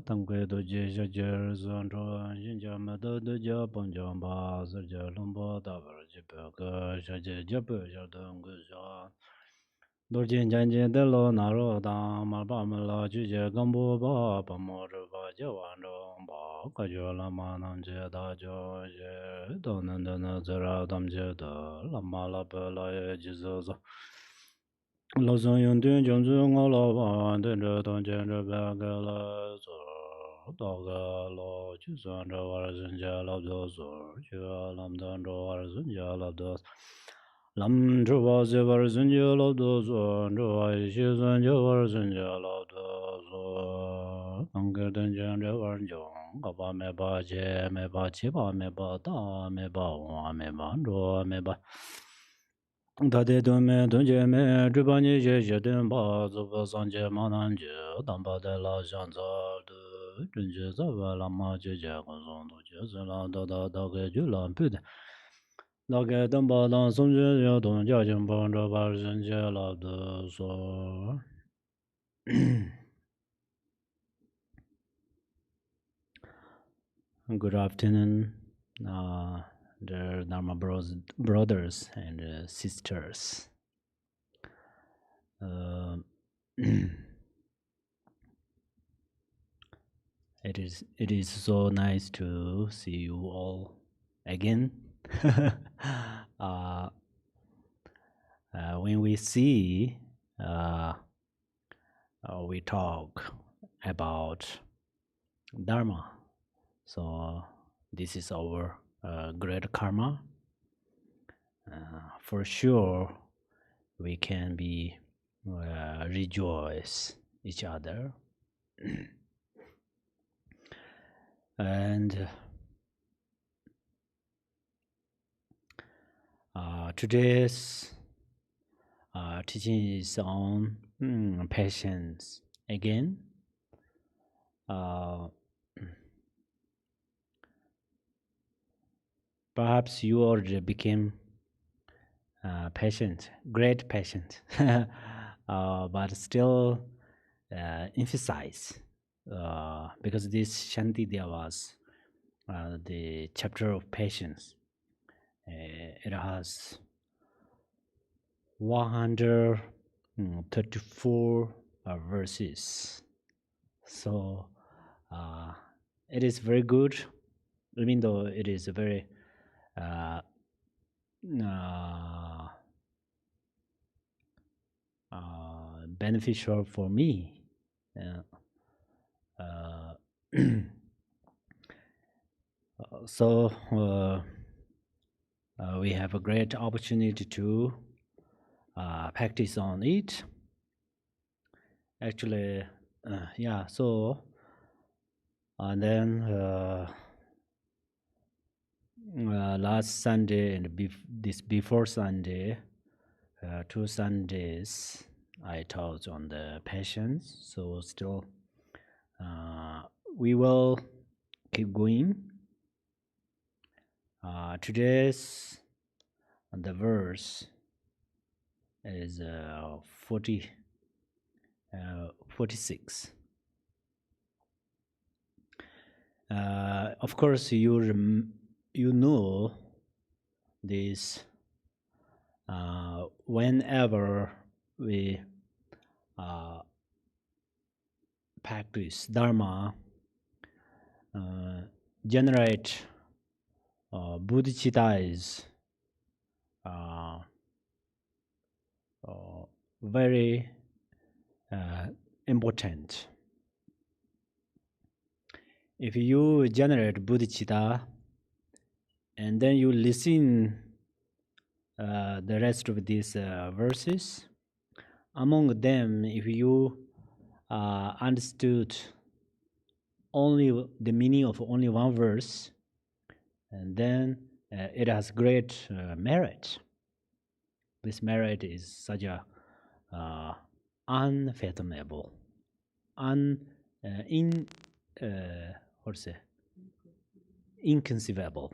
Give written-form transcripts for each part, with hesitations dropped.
Tangwe Doji Shajer Zandro, Jinjamada Doja Ponjamba, Serja Lumbo, Davar Jipaka, Shaje Japu, Jadunguja. Dorjin Janjin Delo Naro Dam, Malbamala, Juje Gambo, Pamor, Jawando, Kajola Manam Jedajo, Donandana Zara Damjeda, Lamala Pela, Jesus. Lozon Yundun Jonzun Olava, Dendra Donjendra Bagala, Doga Lo, Chusandra Warzanja Labdozor, Chualam Dandro Warzanja Labdos, Lam Trubazi Warzanja Labdozor, Drua Shizanja Warzanja Labdozor, Anger Danjandra Warjong, Gaba Meba Je, Meba Chiba, Meba Da, Meba Wa, Meba Ndro, Meba. Dade dome donje me dribanye je je den ba zuba sanje mananje damba de la janza de dunje zaba la ma je je gonzon do je zela da da da ge ju lan pu de da ge damba dan song je yo don ja jin ban da ba zhen je la de so. Good afternoon, dear Dharma brothers and sisters. It is so nice to see you all again. When we see, we talk about Dharma. So this is our great karma. For sure, we can be rejoice each other. And today's teaching is on patience again. Perhaps you already became patient, great patient, but still emphasize because this Shantideva was the chapter of patience. It has 134 verses, so it is very good, even though it is a very beneficial for me. So we have a great opportunity to practice on it. Actually, yeah, so and then last Sunday and before Sunday, 2 Sundays, I taught on the patience. So still, we will keep going. Today's the verse is 46. Of course, you know this. Whenever we practice Dharma, generate bodhicitta is very important. If you generate bodhicitta and then you listen the rest of these verses, among them, if you understood only the meaning of only one verse, and then it has great merit. This merit is such a unfathomable, inconceivable.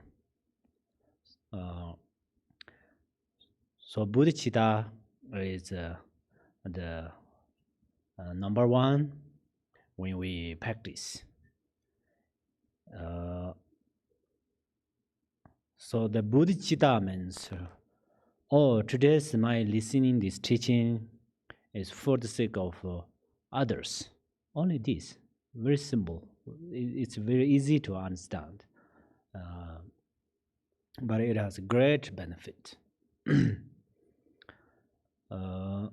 So bodhicitta is the number one when we practice. So the bodhicitta means, oh, today's my listening this teaching is for the sake of others. Only this. Very simple. It's very easy to understand. But it has great benefit. uh,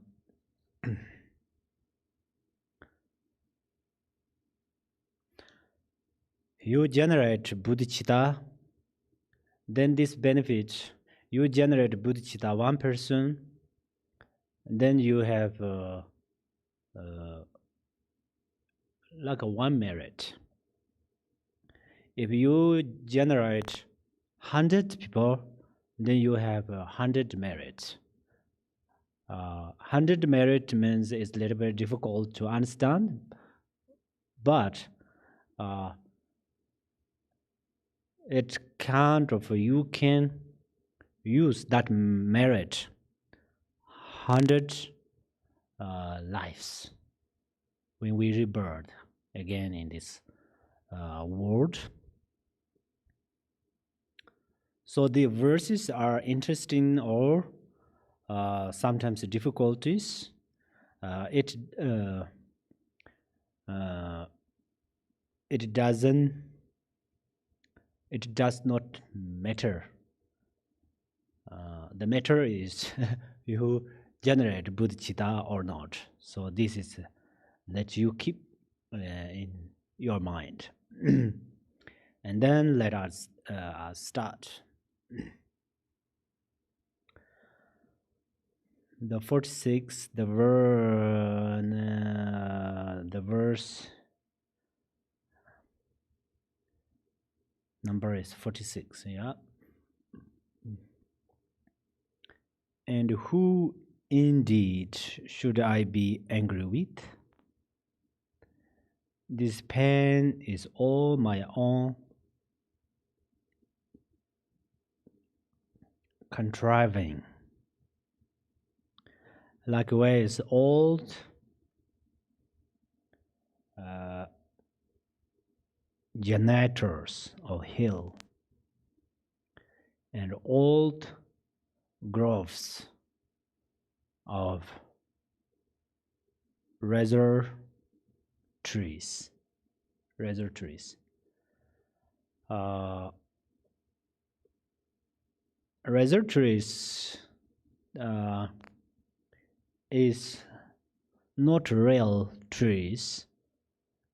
you generate bodhicitta, then this benefit, you generate bodhicitta one person, then you have like a one merit. If you generate 100 people, then you have 100 merits. 100 merit means it's a little bit difficult to understand, but it kind of you can use that merit 100 lives when we rebirth again in this world. So the verses are interesting or sometimes difficulties. It does not matter. The matter is you generate bodhicitta or not. So this is that you keep in your mind. And then let us start. The 46, the verse number is 46, yeah. And who indeed should I be angry with? This pain is all my own contriving. Likewise, old janitors of hill and old groves of razor trees. Razor trees. Razor trees is not real trees.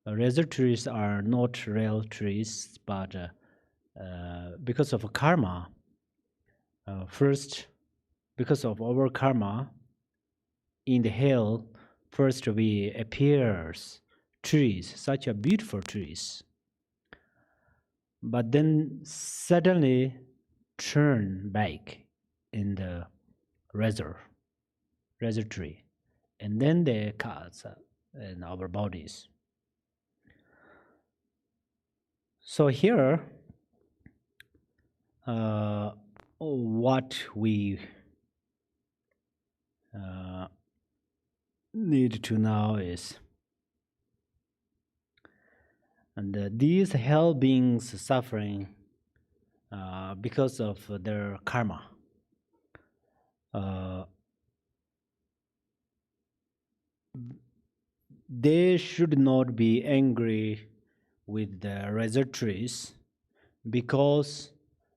Razor trees are not real trees, but because of karma, first, because of our karma, in the hell, first we appears trees, such a beautiful trees, but then suddenly turn back in the razor tree, and then they cut in our bodies. So here, what we need to know is, and these hell beings suffering because of their karma. They should not be angry with the razor trees because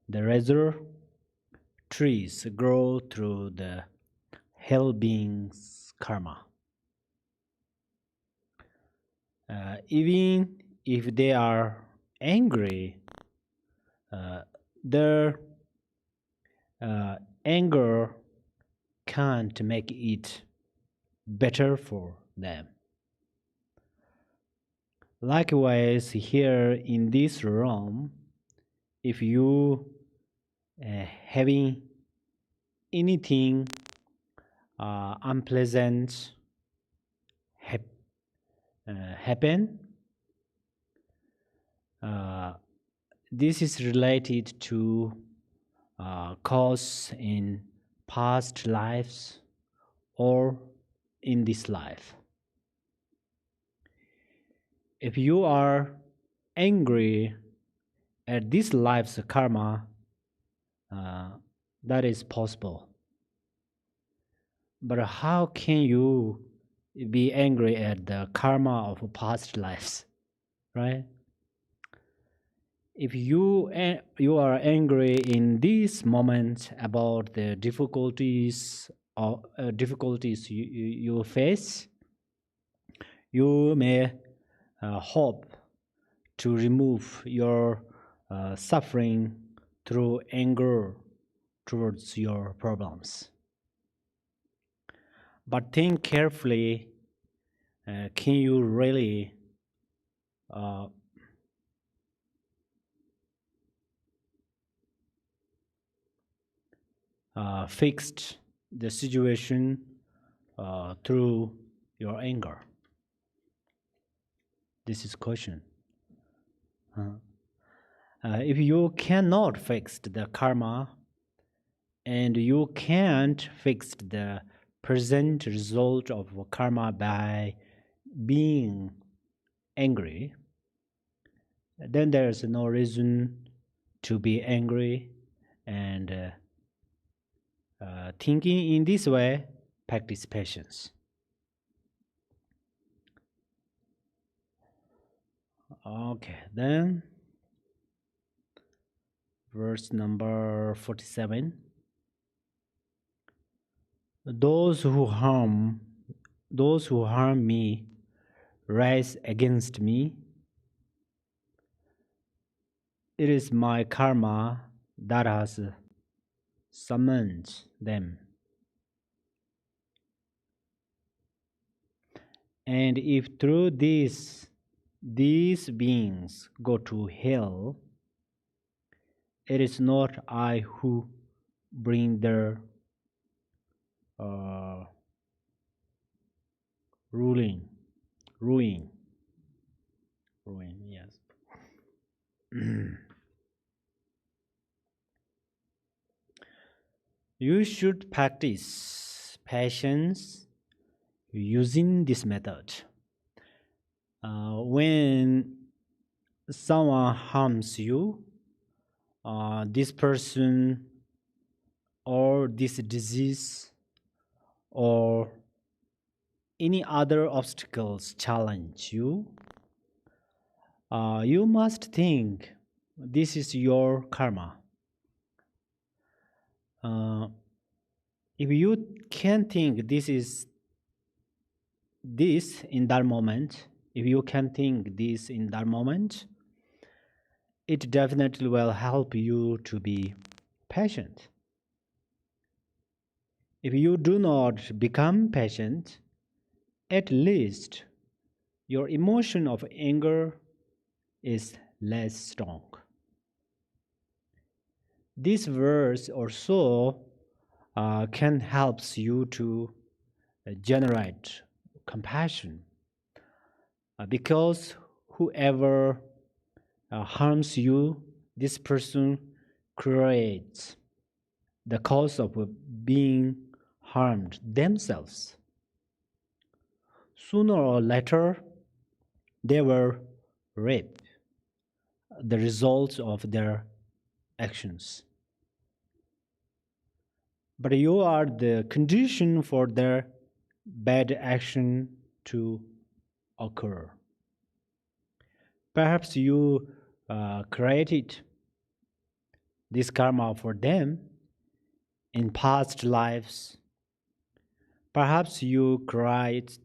the razor trees grow through the hell beings' karma. Even if they are angry, their anger can't make it better for them. Likewise, here in this realm, if you having anything unpleasant happen, this is related to cause in past lives or in this life. If you are angry at this life's karma, that is possible. But how can you be angry at the karma of past lives, right? If you are angry in this moment about the difficulties or difficulties you face, you may hope to remove your suffering through anger towards your problems. But think carefully, can you really fix the situation through your anger? This is question. If you cannot fix the karma and you can't fix the present result of karma by being angry, then there's no reason to be angry. And thinking in this way, practice patience. Okay, then verse number 47. Those who harm me rise against me. It is my karma that has summoned them. And if through these beings go to hell, it is not I who bring their ruin, yes. You should practice patience using this method. When someone harms you, this person or this disease or any other obstacles challenge you, you must think this is your karma. If you can think this in that moment, it definitely will help you to be patient. If you do not become patient, at least your emotion of anger is less strong. This verse also can help you to generate compassion, because whoever harms you, this person creates the cause of being harmed themselves. Sooner or later, they will reap the results of their actions. But you are the condition for their bad action to occur. Perhaps you created this karma for them in past lives. Perhaps you create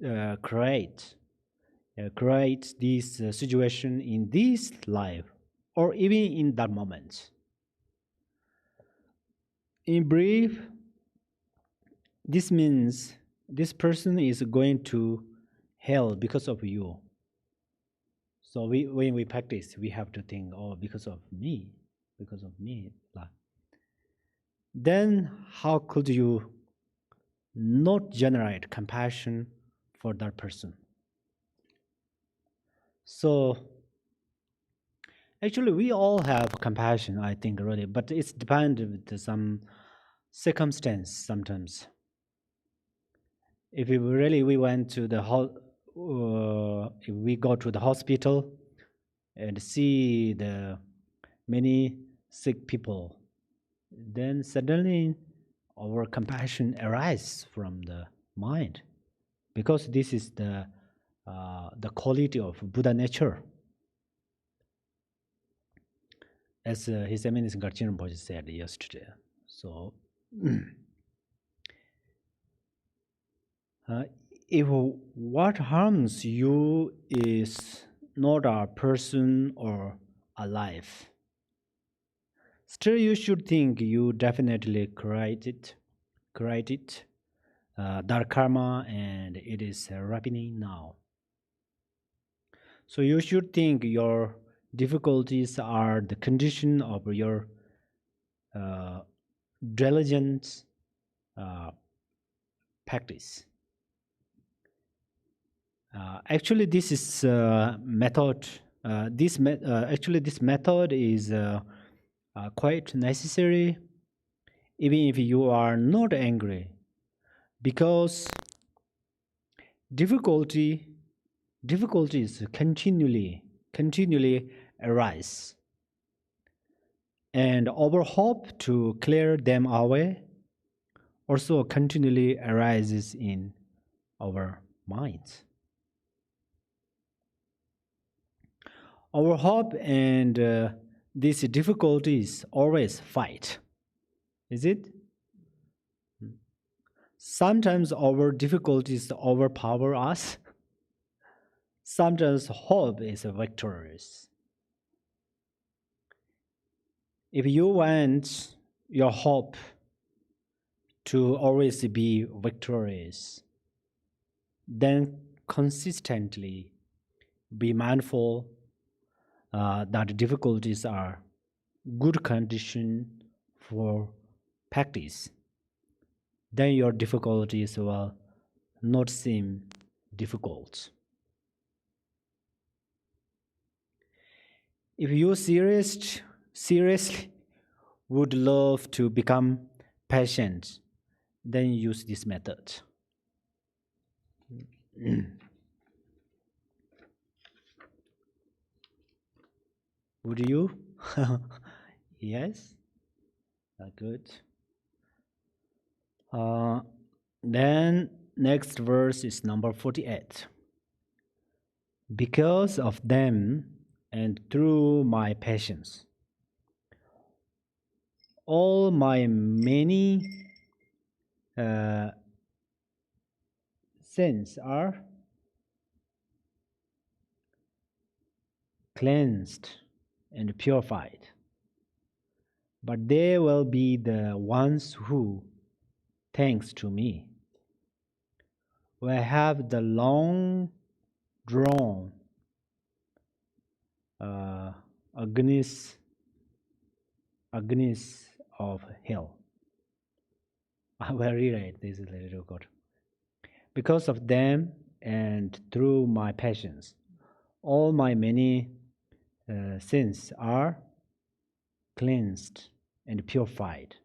this situation in this life or even in that moment. In brief, this means this person is going to hell because of you. So when we practice, we have to think, oh, because of me. Then how could you not generate compassion for that person? So actually, we all have compassion, I think, really, but it's dependent with some circumstance sometimes. If we went to the if we go to the hospital and see the many sick people, then suddenly our compassion arises from the mind, because this is the quality of Buddha nature. As His Eminence Garchen Rinpoche said yesterday. So, if what harms you is not a person or a life, still you should think you definitely created dark karma, and it is ripening now. So you should think your difficulties are the condition of your diligent practice. Actually, this is method. This method is quite necessary, even if you are not angry, because difficulties continually arise, and our hope to clear them away also continually arises in our minds. Our hope and these difficulties always fight, is it? Sometimes our difficulties overpower us. Sometimes hope is victorious. If you want your hope to always be victorious, then consistently be mindful that difficulties are good condition for practice. Then your difficulties will not seem difficult. If you seriously would love to become patient, then use this method. Would you? Yes? Good. Then next verse is number 48. Because of them and through my patience, all my many sins are cleansed and purified, but they will be the ones who, thanks to me, will have the long drawn agonies of hell. I will rewrite this little quote. Because of them and through my patience, all my many sins are cleansed and purified,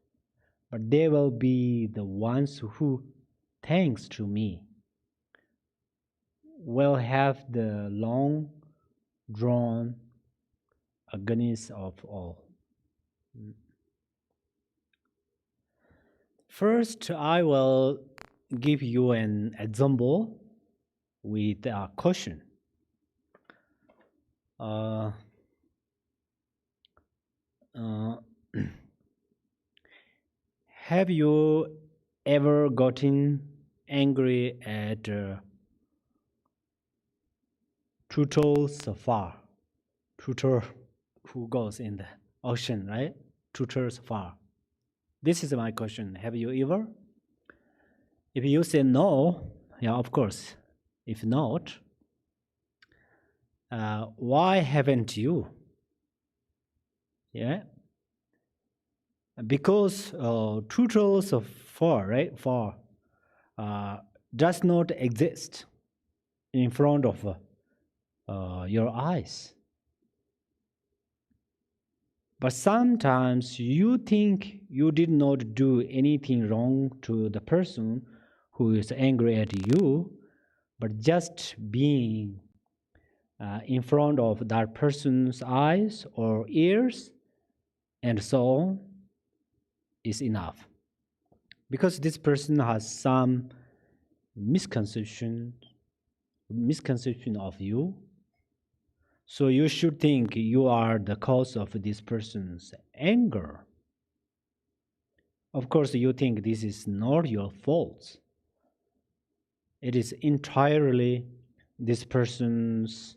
but they will be the ones who, thanks to me, will have the long drawn agonies of all. First, I will give you an example with a question. Have you ever gotten angry at turtle safari? Turtle who goes in the ocean, right? Turtle safari. This is my question. Have you ever? If you say no, yeah, of course. If not, why haven't you? Yeah, because turtles of far, right? Far does not exist in front of your eyes. But sometimes you think you did not do anything wrong to the person who is angry at you, but just being in front of that person's eyes or ears, and so on is enough. Because this person has some misconception of you, so you should think you are the cause of this person's anger. Of course, you think this is not your fault. It is entirely this person's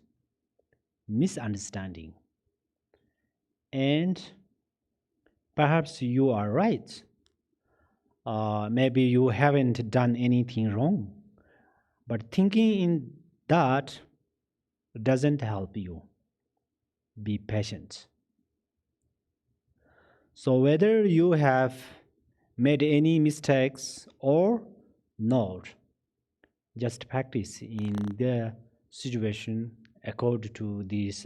misunderstanding. And perhaps you are right. Maybe you haven't done anything wrong. But thinking in that doesn't help you. Be patient. So whether you have made any mistakes or not, just practice in the situation according to this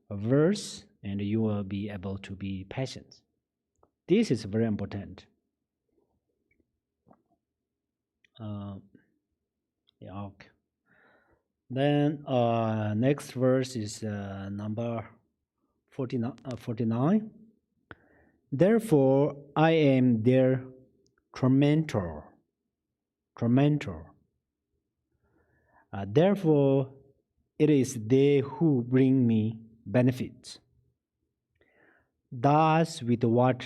verse, and you will be able to be patient. This is very important. Yeah, okay. Then next verse is number 49. Therefore, I am their tormentor. Therefore, it is they who bring me benefits. Thus, with what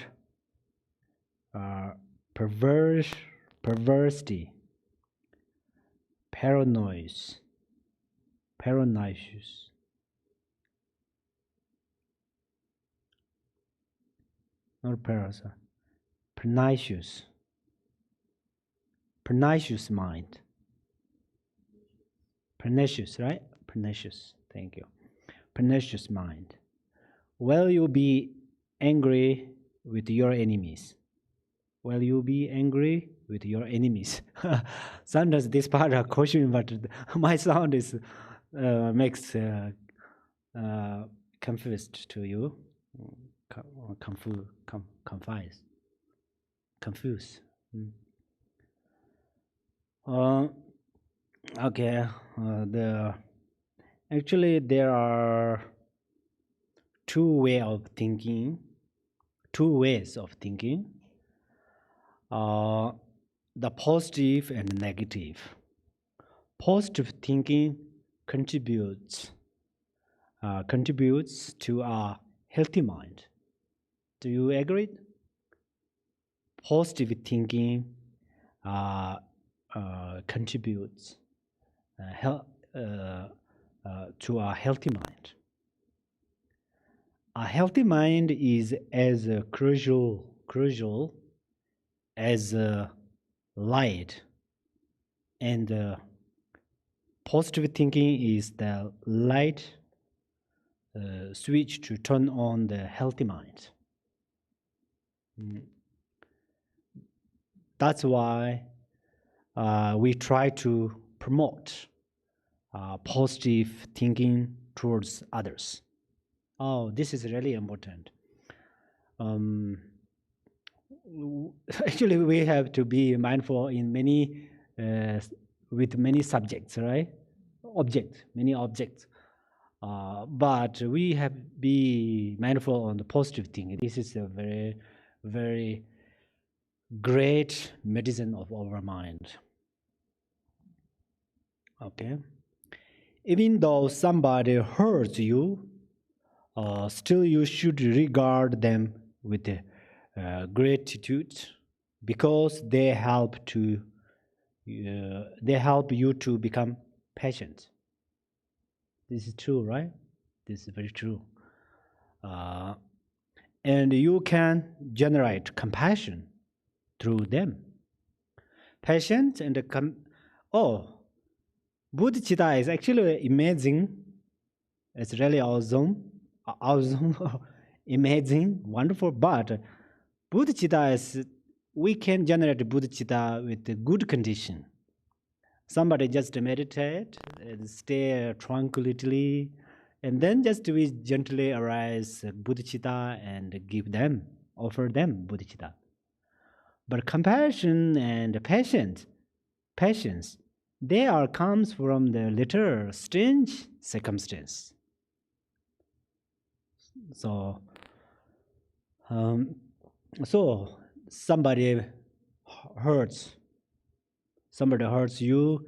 perversity, pernicious, not parasa, pernicious mind. Pernicious, right? Pernicious, thank you. Pernicious mind. Will you be angry with your enemies? Will you be angry with your enemies? Sometimes this part are question, but my sound is makes confused to you. Confuse. Okay. Actually there are two ways of thinking. The positive and negative. Positive thinking contributes to a healthy mind. Do you agree? Positive thinking contributes to a healthy mind. A healthy mind is as crucial as light, and positive thinking is the light switch to turn on the healthy mind. That's why we try to promote positive thinking towards others. Oh, this is really important. Actually, we have to be mindful in many, with many subjects, right? Many objects. But we have to be mindful on the positive thing. This is a very, very great medicine of our mind. Okay. Even though somebody hurts you, still you should regard them with gratitude, because they help you to become patient. This is true, right? This is very true. And you can generate compassion through them. Patience and Bodhicitta is actually amazing. It's really awesome, amazing, wonderful. But Bodhicitta is, we can generate Bodhicitta with a good condition. Somebody just meditate and stay tranquilly, and then just we gently arise Bodhicitta and offer them Bodhicitta. But compassion and patience, they are comes from the little strange circumstance. So So somebody hurts you,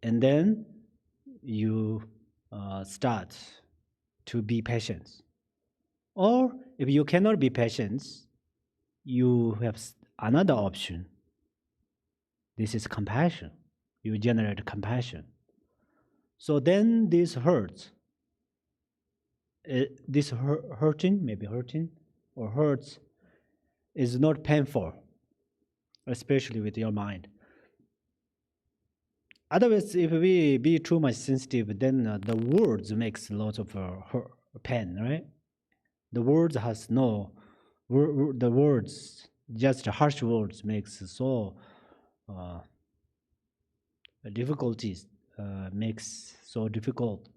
and then you start to be patient. Or if you cannot be patient, you have another option. This is compassion. You generate compassion. So then this hurts. This hurting, maybe hurting, or hurts is not painful, especially with your mind. Otherwise, if we be too much sensitive, then the words makes lots of pain, right? The words has no, the words, just harsh words makes so difficulties, makes so difficult.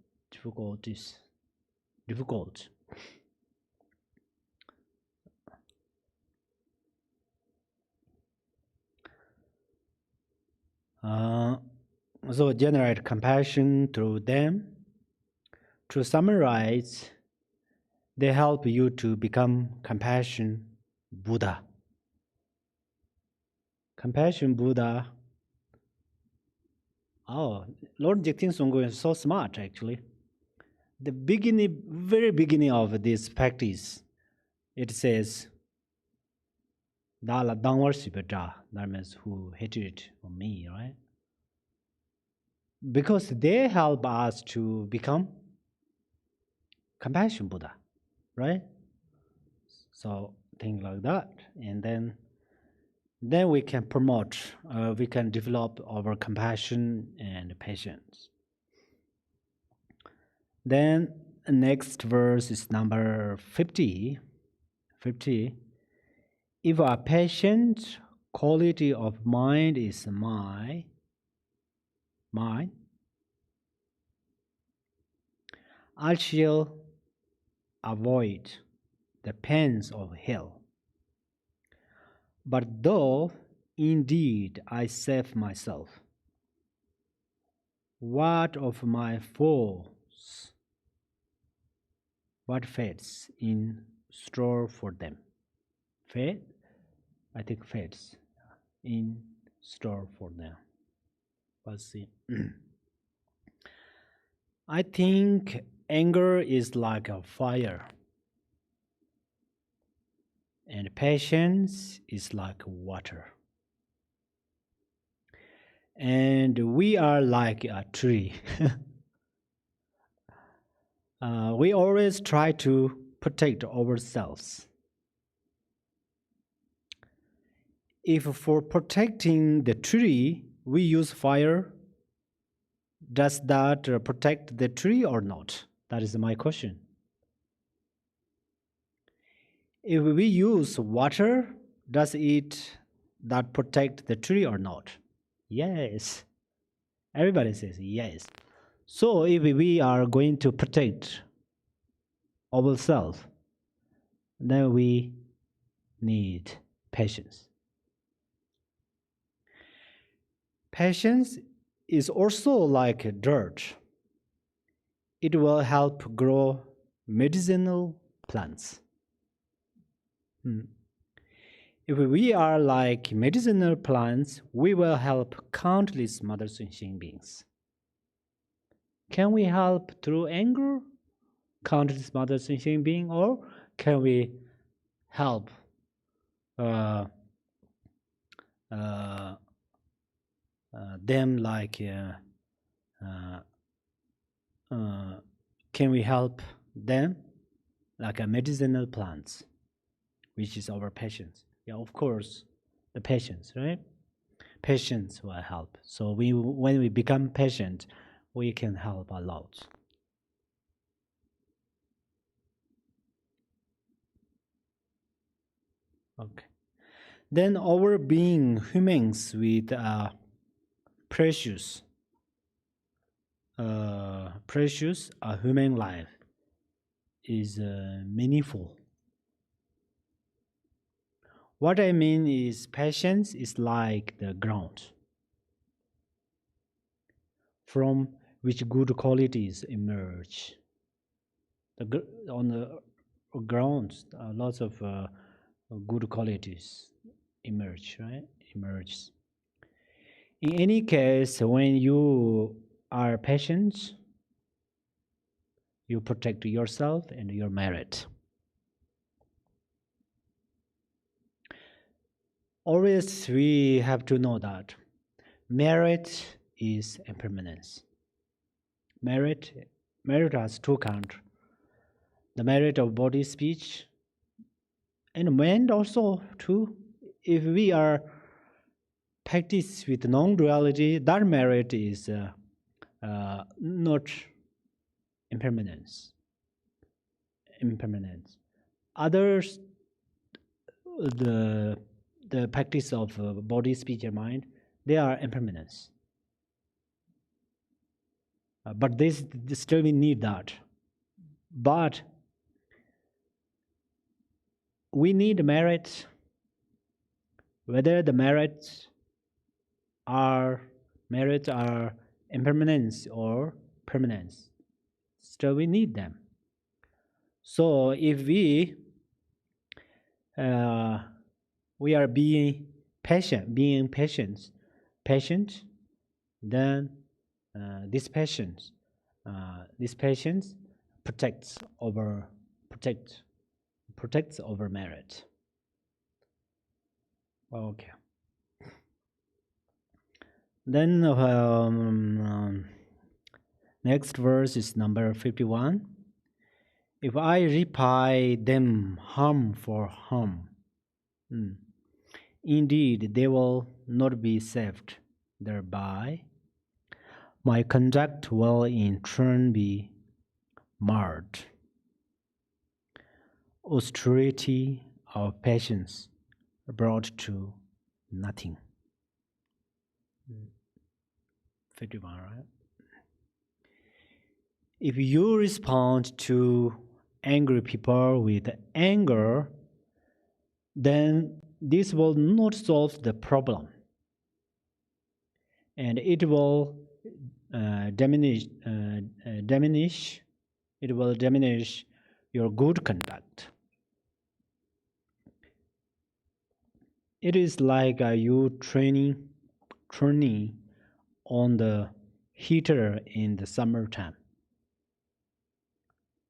So generate compassion through them. To summarize, they help you to become compassion Buddha. Compassion Buddha. Oh, Lord Jigten Songpo is so smart actually. The beginning, very beginning of this practice, it says, Dala Dangwar Sipeta, that means who hated me, right? Because they help us to become compassion Buddha, right? So things like that, and then we can promote, we can develop our compassion and patience. Then next verse is number 50. If a patient quality of mind is mine, I shall avoid the pains of hell. But though indeed I save myself, what of my foes? What fates in store for them? Fate? I think fates in store for them. Let's see. I think anger is like a fire, and patience is like water. And we are like a tree. We always try to protect ourselves. If for protecting the tree we use fire, does that protect the tree or not? That is my question. If we use water, does it that protect the tree or not? Yes. Everybody says yes. So if we are going to protect ourselves, then we need patience. Patience is also like dirt. It will help grow medicinal plants. If we are like medicinal plants, we will help countless mother sentient beings. Can we help through anger countless mother sentient beings, or can we help them like can we help them like a medicinal plants, which is our patience? Yeah, of course, the patience, right? Patience will help. So when we become patient, we can help a lot. Okay. Then our being humans with precious a human life is meaningful. What I mean is patience is like the ground from which good qualities emerge. On the ground, lots of good qualities emerge, right? Emerges. In any case, when you are patient, you protect yourself and your merit. Always we have to know that merit is impermanence. Merit has two kinds. The merit of body, speech, and mind also too. If we are practice with non-duality, that merit is not impermanence. Others, the practice of body, speech, and mind, they are impermanence. But this still we need that. But we need merit, whether the merits are impermanence or permanence. Still we need them. So if we are being patient, then this patience protects over merit. Okay. Then next verse is number 51. If I repay them harm for harm, indeed they will not be saved thereby. My conduct will in turn be marred. Austerity of patience brought to nothing. 51, right? If you respond to angry people with anger, then this will not solve the problem, and it will diminish your good conduct. It is like you turning on the heater in the summertime.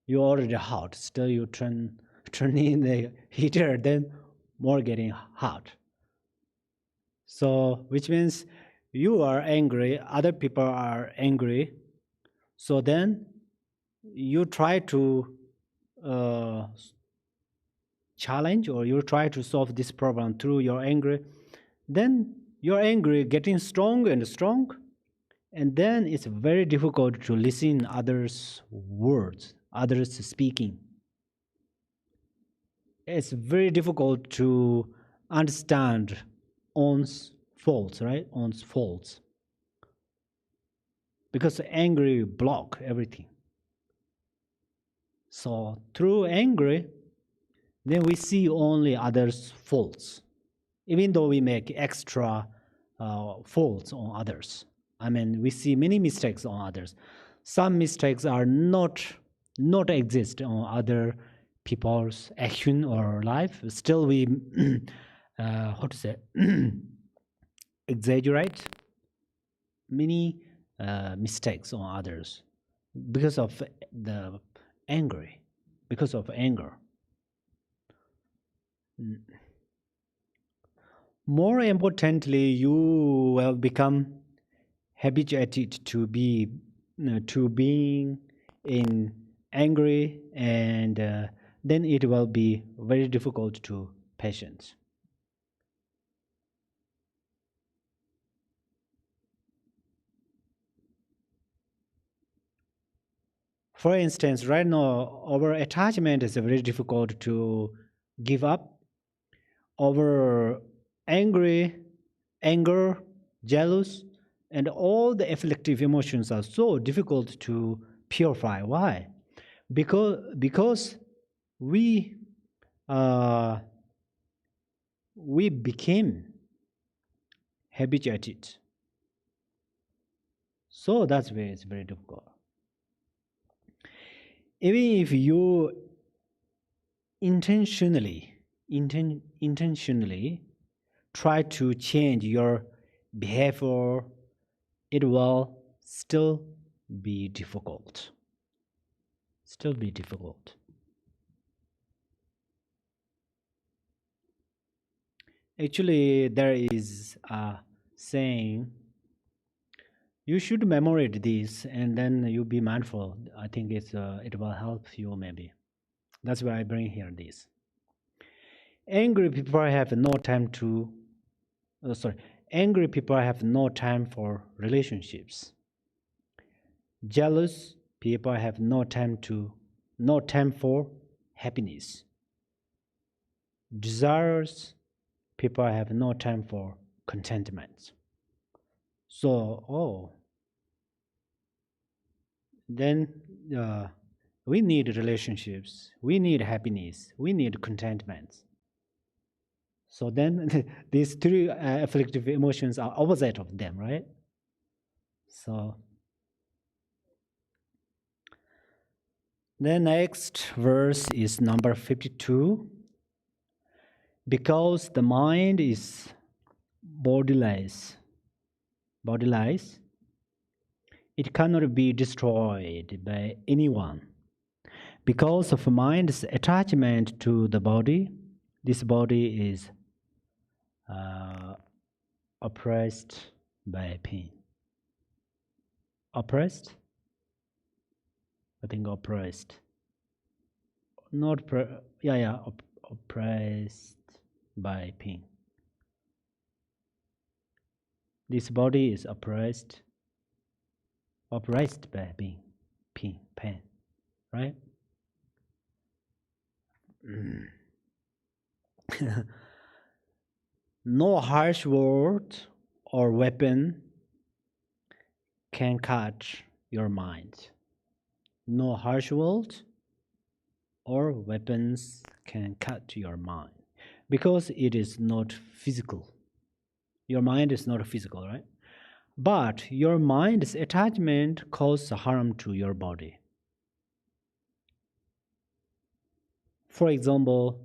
You already hot, still you turn in the heater, then more getting hot. So which means you are angry, other people are angry, so then you try to challenge, or you try to solve this problem through your anger. Then your anger getting strong and strong, and then it's very difficult to listen others' words, others speaking. It's very difficult to understand one's faults, right? One's faults. Because anger block everything. So through anger, then we see only others' faults, even though we make extra faults on others. I mean, we see many mistakes on others. Some mistakes are not exist on other people's action or life. Still, we how to say exaggerate many mistakes on others because of the angry, because of anger. More importantly, you will become habituated to being in angry, and then it will be very difficult to patience. For instance, right now, our attachment is very difficult to give up. Our anger, jealous, and all the afflictive emotions are so difficult to purify. Why? Because we became habituated. So that's why it's very difficult. Even if you intentionally intentionally try to change your behavior, it will still be difficult. Still be difficult. Actually, there is a saying, you should memorize this and then you be mindful. I think it will help you maybe. That's why I bring here this. Angry people have no time to, angry people have no time for relationships. Jealous people have no time for happiness. Desirous people have no time for contentment. So, then we need relationships, we need happiness, we need contentment. So then these three afflictive emotions are opposite of them, right? So the next verse is number 52. Because the mind is bodiless, it cannot be destroyed by anyone. Because of mind's attachment to the body, this body is oppressed by pain. Oppressed? I think oppressed. Not oppressed by pain. This body is oppressed by pain, right? No harsh word or weapon can catch your mind. No harsh word or weapons can cut your mind because it is not physical. Your mind is not physical, right? But your mind's attachment causes harm to your body. For example,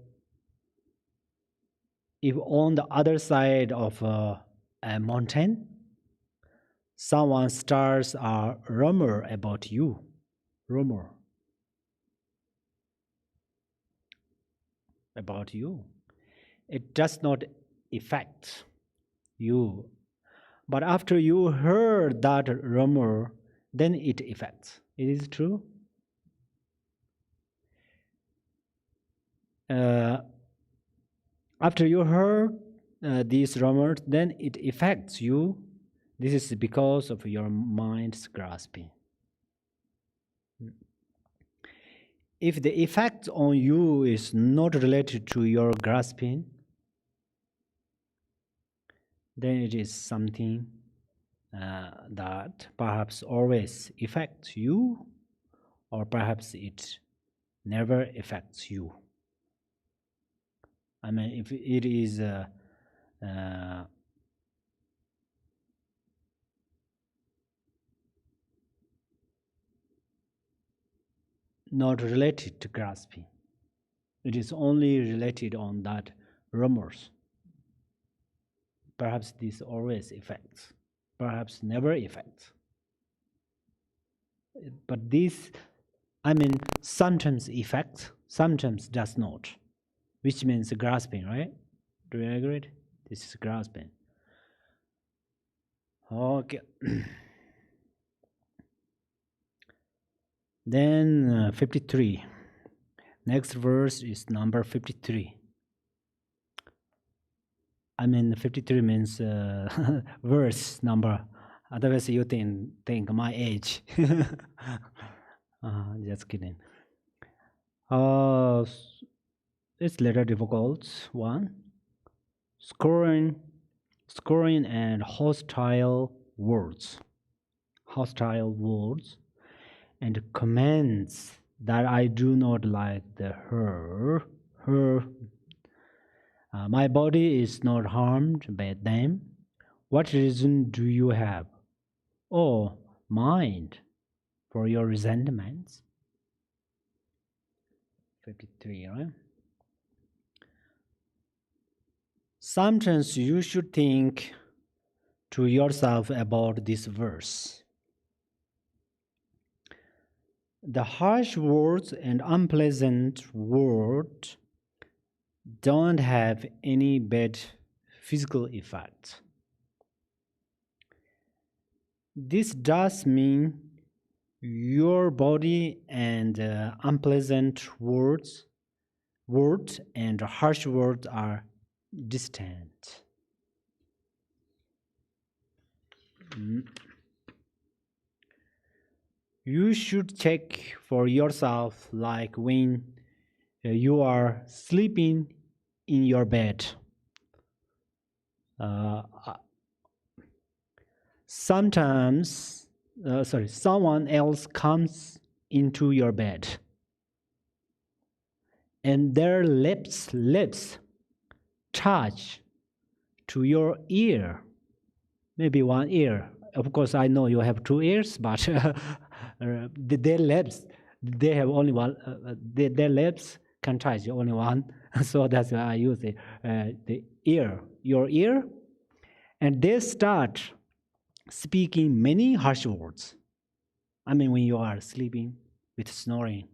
if on the other side of a mountain, someone starts a rumor about you, it does not affect you. But after you heard that rumor, then it affects. It is true. After you heard these rumors, then it affects you. This is because of your mind's grasping. If the effect on you is not related to your grasping, then it is something that perhaps always affects you, or perhaps it never affects you. I mean, if it is not related to grasping, it is only related on that rumors. Perhaps this always affects, perhaps never affects. But this, I mean, sometimes affects, sometimes does not, which means grasping, right? Do you agree? This is grasping. Okay. Then 53. Next verse is number 53. I mean, 53 means verse number. Otherwise, you think my age. Just kidding. It's little difficult. One, scoring and hostile words, and comments that I do not like her. My body is not harmed by them. What reason do you have, oh mind, for your resentments? 53, right? Sometimes you should think to yourself about this verse. The harsh words and unpleasant words don't have any bad physical effect. This does mean your body and unpleasant words and harsh words are distant. You should check for yourself, like when you are sleeping in your bed. Sometimes, someone else comes into your bed, and their lips touch to your ear, maybe one ear. Of course, I know you have two ears, but their lips, they have only one. Their lips can touch only one, so that's why I use the ear, your ear, and they start speaking many harsh words. I mean, when you are sleeping with snoring,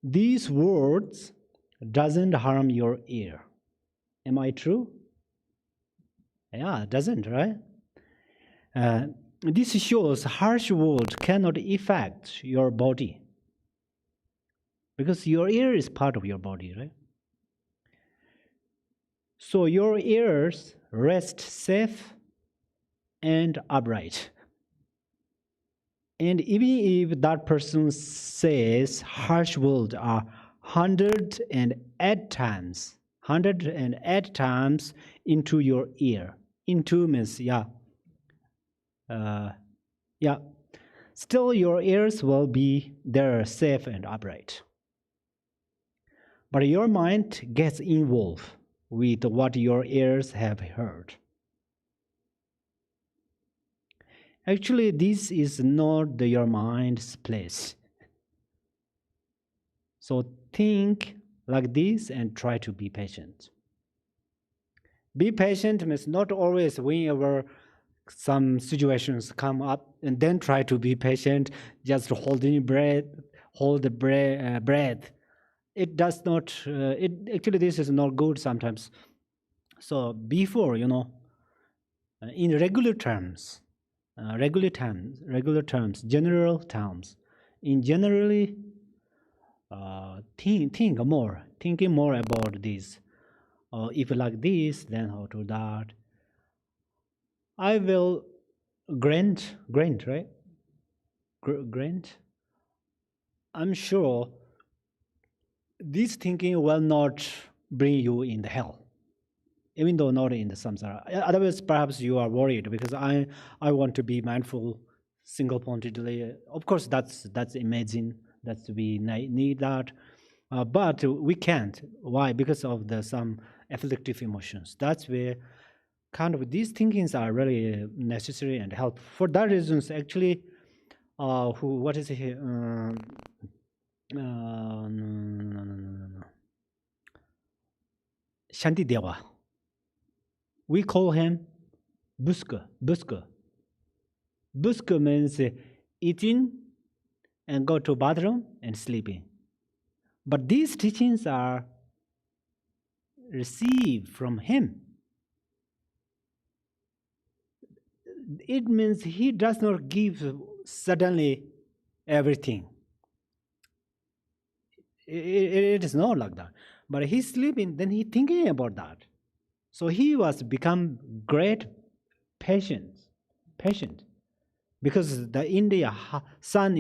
these words doesn't harm your ear. Am I true? Yeah, it doesn't, right? This shows harsh words cannot affect your body, because your ear is part of your body, right? So your ears rest safe and upright. And even if that person says harsh words are 108 times into your ear. Into means, still your ears will be there safe and upright. But your mind gets involved with what your ears have heard. Actually, this is not your mind's place. So think like this and try to be patient. Be patient means not always whenever some situations come up and then try to be patient, just hold the breath. It does not, actually this is not good sometimes. So before, in regular terms, general terms, in generally thinking more about this. If like this, then how to that. I will grant, right? Grant. I'm sure this thinking will not bring you in the hell, even though not in the samsara. Otherwise, perhaps you are worried because I want to be mindful single-pointedly. Of course, that's amazing. That's we need that, but we can't. Why? Because of some afflictive emotions. That's where kind of these thinkings are really necessary and help. For that reasons, actually, what is it here? No. Shantideva. We call him Buska. Buska means eating and go to bathroom and sleeping. But these teachings are received from him. It means he does not give suddenly everything. It is not like that. But he's sleeping, then he's thinking about that. So he was become great patient, because the India sun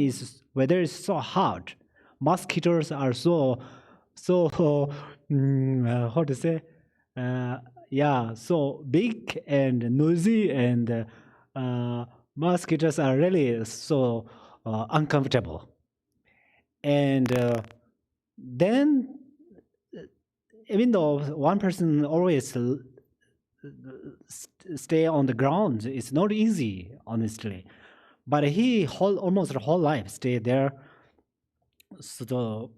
weather is so hot. Mosquitoes are so how to say, so big and noisy, and mosquitoes are really so uncomfortable. And then, even though one person always stay on the ground, it's not easy, honestly. But he almost the whole life stay there. So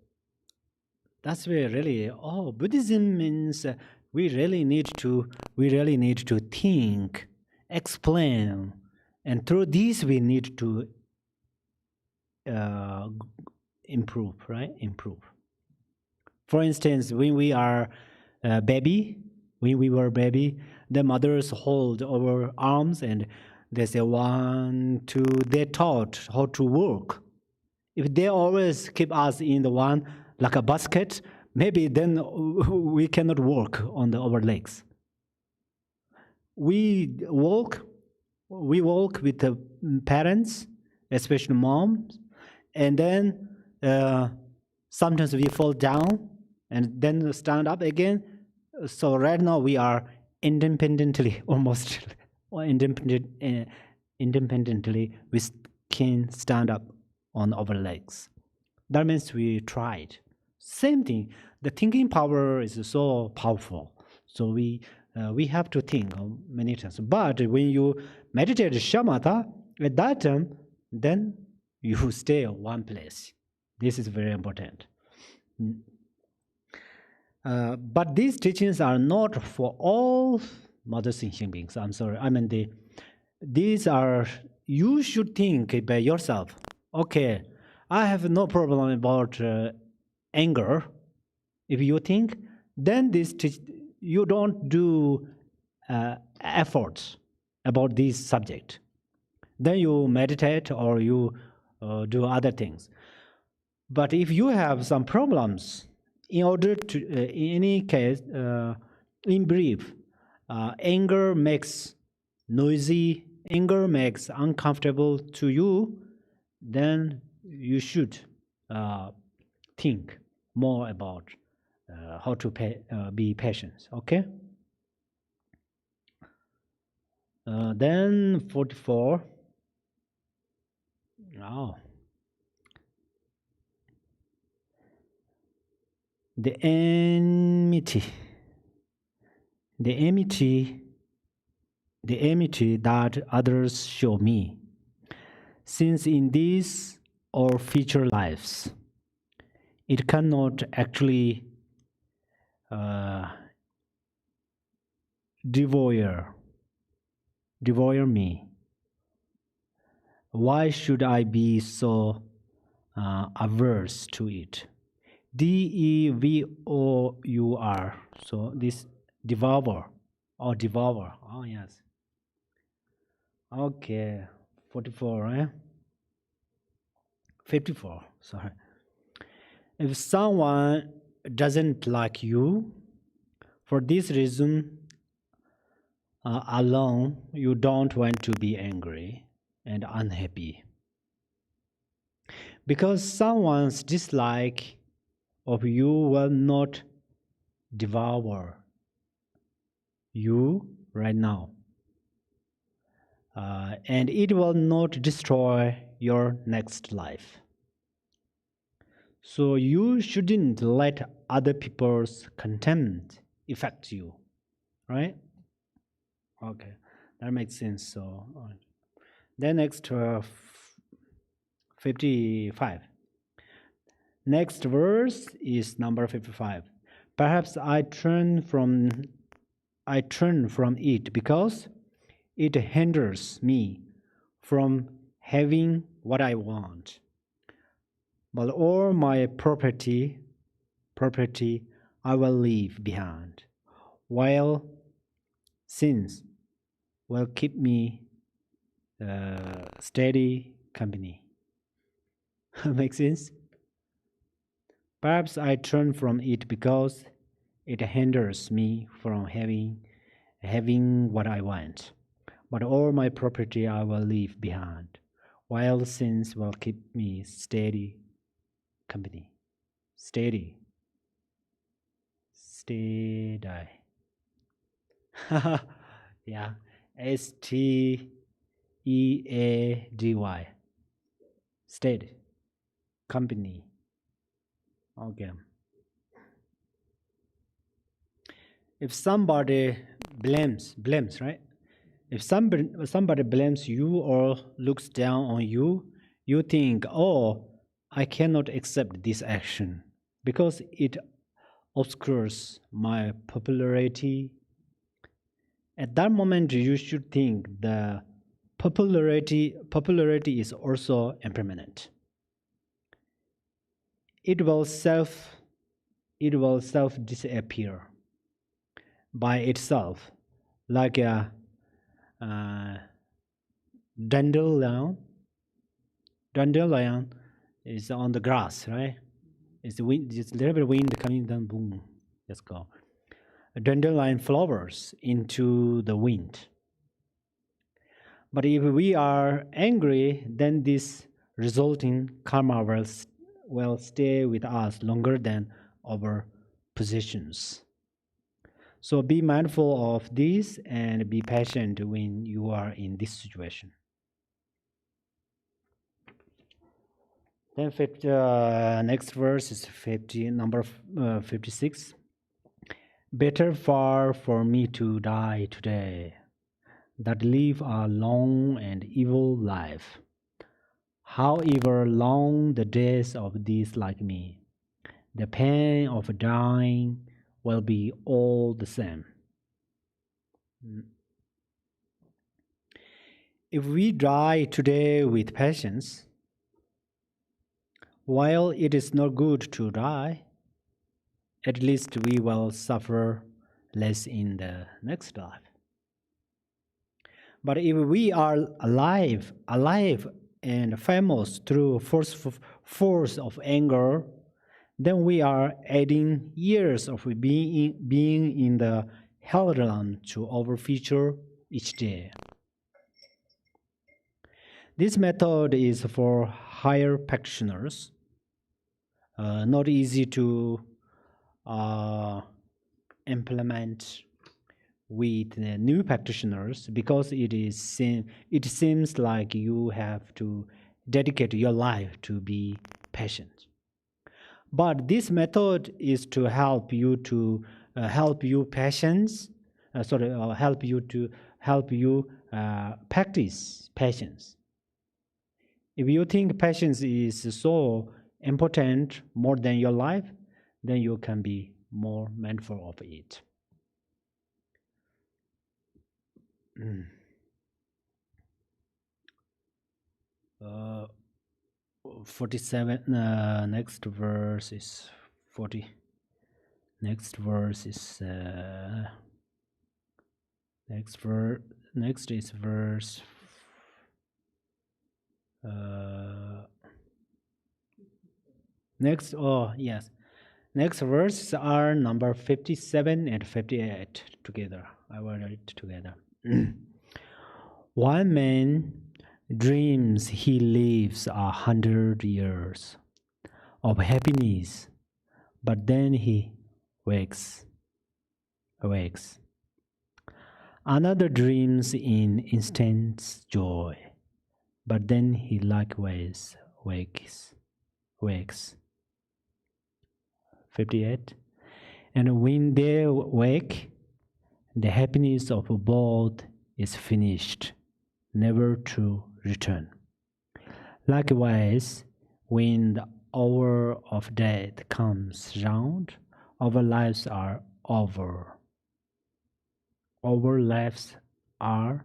that's where really, Buddhism means we really need to think, explain, and through these we need to uh, improve, right? Improve. For instance, when we are when we were baby, the mothers hold our arms and they say 1, 2. They taught how to work. If they always keep us in the one like a basket, maybe then we cannot walk on our legs. We walk with the parents, especially moms, and then sometimes we fall down and then stand up again. So right now we are independently, almost independently, we can stand up on our legs. That means we tried. Same thing. The thinking power is so powerful. So we have to think many times. But when you meditate shamatha, at that time, then you stay in one place. This is very important. But these teachings are not for all mother sentient beings. I'm sorry. I mean, these are, you should think by yourself. Okay, I have no problem about anger. If you think, then you don't do efforts about this subject. Then you meditate or you do other things. But if you have some problems, in order to, in any case, in brief, anger makes noisy, anger makes uncomfortable to you, then you should think more about how to be patient, okay? Then 44. Oh. The enmity that others show me, since in these or future lives, it cannot actually devour me. Why should I be so averse to it? Devour. So this devour or devour. Oh yes. Okay. 44, right? 54. Sorry. If someone doesn't like you, for this reason alone, you don't want to be angry and unhappy. Because someone's dislike of you will not devour you right now. And it will not destroy your next life. So you shouldn't let other people's contempt affect you, right? Okay, that makes sense. So then next 55. Next verse is number 55. Perhaps I turn from it because it hinders me from having what I want. But all my property I will leave behind, while sins will keep me steady company. Makes sense? Perhaps I turn from it because it hinders me from having what I want. But all my property I will leave behind, while sins will keep me steady company. Steady. Yeah. Steady. Steady. Company. Okay. If somebody blames, right? If somebody blames you or looks down on you, you think, oh, I cannot accept this action because it obscures my popularity. At that moment, you should think the popularity is also impermanent. It will self disappear by itself, like a uh, dandelion. Dandelion is on the grass, right? It's the wind. It's a little bit of wind coming down. Boom. Let's go. A dandelion flowers into the wind. But if we are angry, then this resulting karma will stay with us longer than our possessions. So be mindful of this and be patient when you are in this situation. Then next verse is number 56. Better far for me to die today that live a long and evil life. However long the days of these like me, the pain of dying will be all the same. If we die today with patience, while it is not good to die, at least we will suffer less in the next life. But if we are alive and famous through force of anger, then we are adding years of being in the hellrealm to our future each day. This method is for higher practitioners, not easy to implement with new practitioners because it seems like you have to dedicate your life to be patient. But this method is to help you patience. Help you practice patience. If you think patience is so important more than your life, then you can be more mindful of it. 47. Next verse is 40. Next verse is next is verse next verses are number 57 and 58 together. I will read it together. One man dreams he lives 100 years of happiness, but then he wakes. Another dreams in instant joy, but then he likewise wakes. 58. And when they wake, the happiness of both is finished, never to return. Likewise, when the hour of death comes round, our lives are over. Our lives are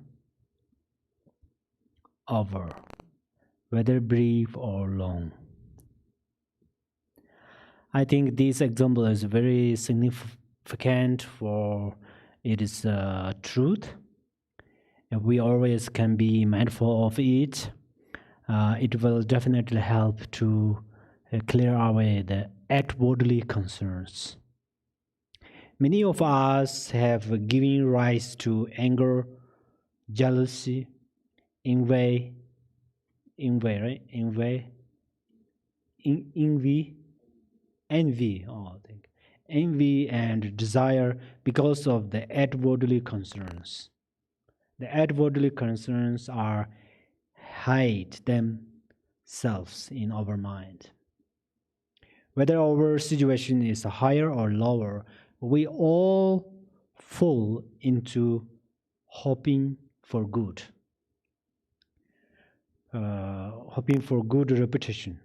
over, whether brief or long. I think this example is very significant for it is truth. If we always can be mindful of it, it will definitely help to clear away the outwardly concerns. Many of us have given rise to anger, jealousy, envy, and desire because of the outwardly concerns. The outwardly concerns are hide themselves in our mind. Whether our situation is higher or lower, we all fall into hoping for good. Hoping for good repetition.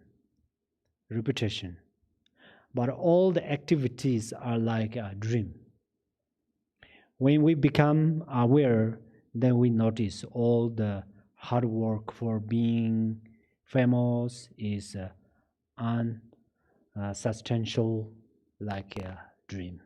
but all the activities are like a dream. When we become aware, then we notice all the hard work for being famous is unsubstantial, like a dream.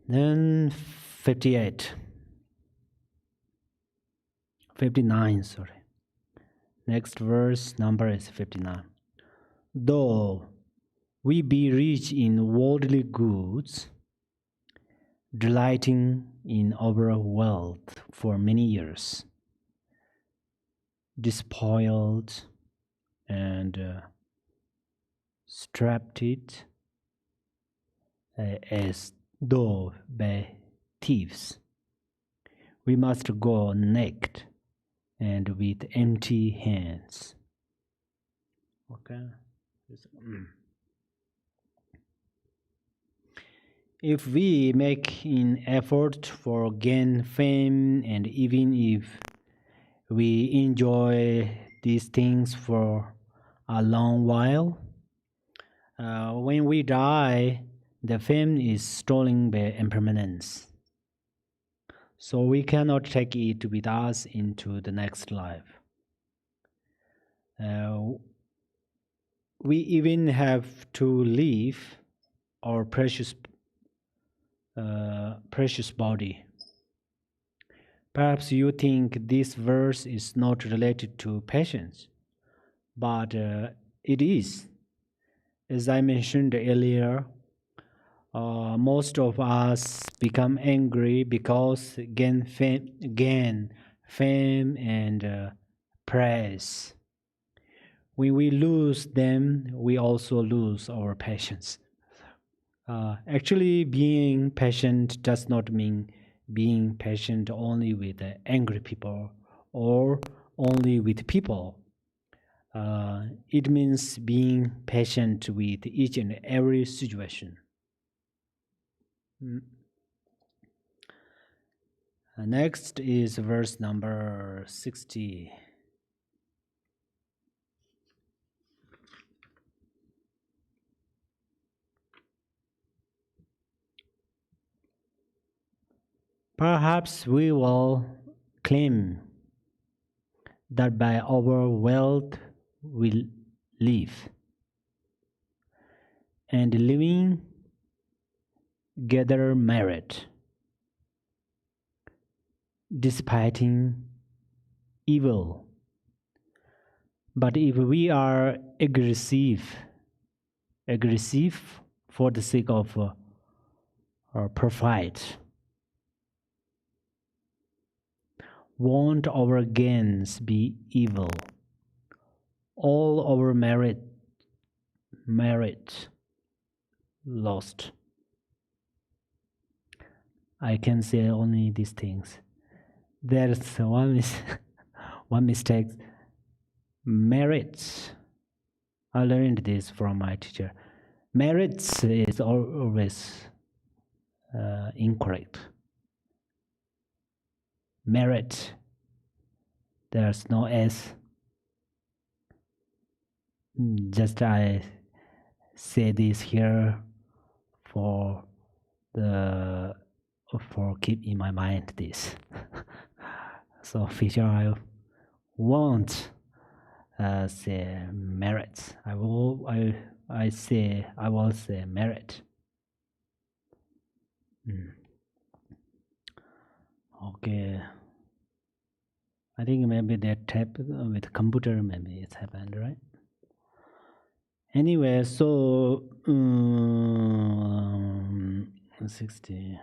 Then 59, sorry. Next verse number is 59. Though we be rich in worldly goods, delighting in our wealth for many years, despoiled and strapped it as though by thieves. We must go naked and with empty hands. Okay. If we make an effort for gain fame, and even if we enjoy these things for a long while, when we die, the fame is stolen by impermanence. So we cannot take it with us into the next life. We even have to leave our precious body. Perhaps you think this verse is not related to patience, but it is. As I mentioned earlier, most of us become angry because gain fame and praise. When we lose them, we also lose our patience. Actually, being patient does not mean being patient only with angry people or only with people. It means being patient with each and every situation. Next is verse number 60. Perhaps we will claim that by our wealth we live, and living gather merit, dissipating evil. But if we are aggressive for the sake of profit, won't our gains be evil? All our merit lost. I can say only these things. There's one mistake. Merits. I learned this from my teacher. Merits is always incorrect. Merit. There's no S. Just I say this here for keep in my mind this. So future I won't say merits. I will say merit. Okay. I think maybe that type with computer maybe it's happened, right? Anyway, so 60.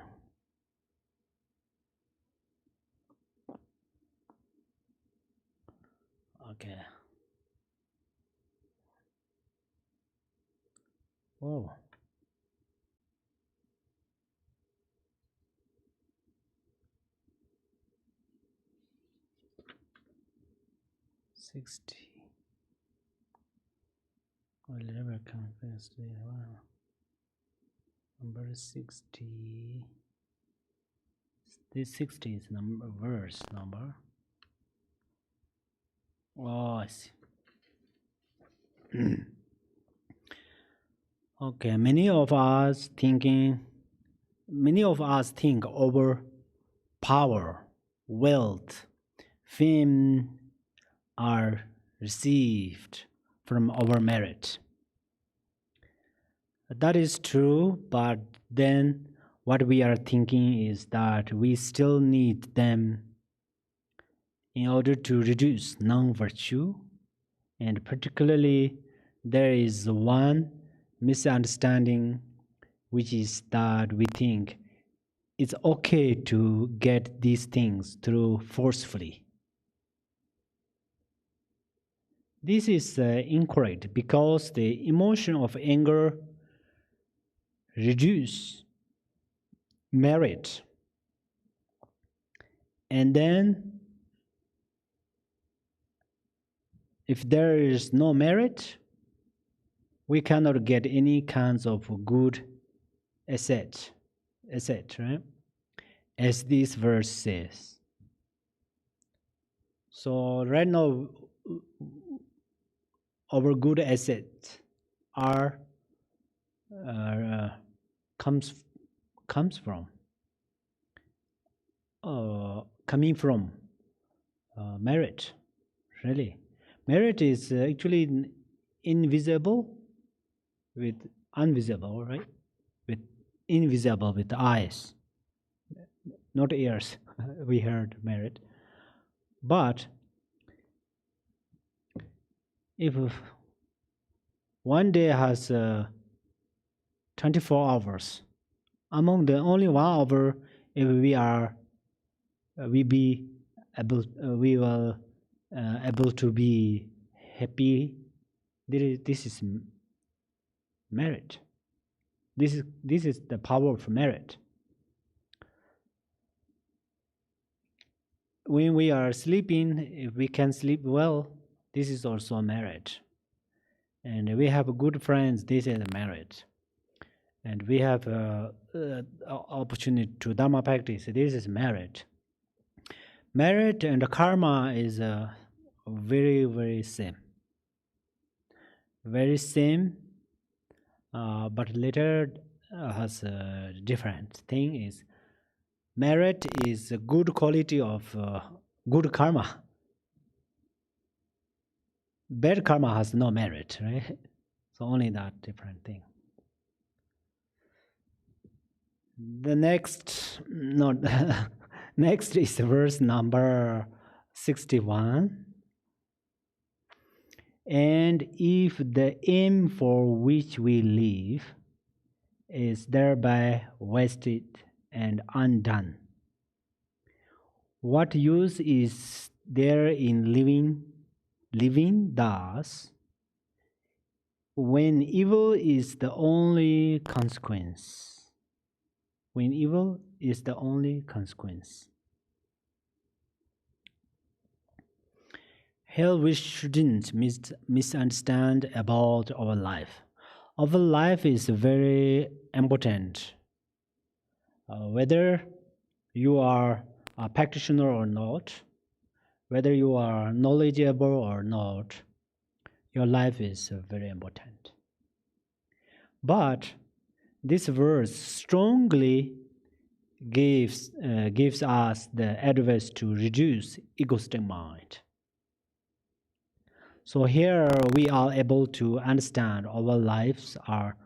Okay. Oh. 60. Will never confess. Wow. Number 60. This 60 is number verse number. Oh, I see. Okay, many of us think over power, wealth, fame are received from our merit. That is true, but then what we are thinking is that we still need them in order to reduce non-virtue, and particularly there is one misunderstanding, which is that we think it's okay to get these things through forcefully. This is incorrect because the emotion of anger reduce merit, and then if there is no merit, we cannot get any kinds of good asset, right? As this verse says. So right now, our good assets are comes from coming from merit. Really, merit is actually invisible with invisible, right? With invisible with eyes, not ears. We heard merit, but if one day has 24 hours, among the only 1 hour, if we are we be able we will able to be happy, this is merit. This is the power of merit. When we are sleeping, if we can sleep well, this is also a merit. And we have good friends, this is a merit. And we have opportunity to Dharma practice, this is merit. Merit and karma is very, very same. Very same, but later has a different thing is merit is a good quality of good karma. Bad karma has no merit, right? So only that different thing. The next, no, next is verse number 61. And if the aim for which we live is thereby wasted and undone, what use is there in living thus when evil is the only consequence? When evil is the only consequence. Here we shouldn't misunderstand about our life. Our life is very important. Whether you are a practitioner or not, whether you are knowledgeable or not, your life is very important. But this verse strongly gives us the advice to reduce egoistic mind. So here we are able to understand our lives are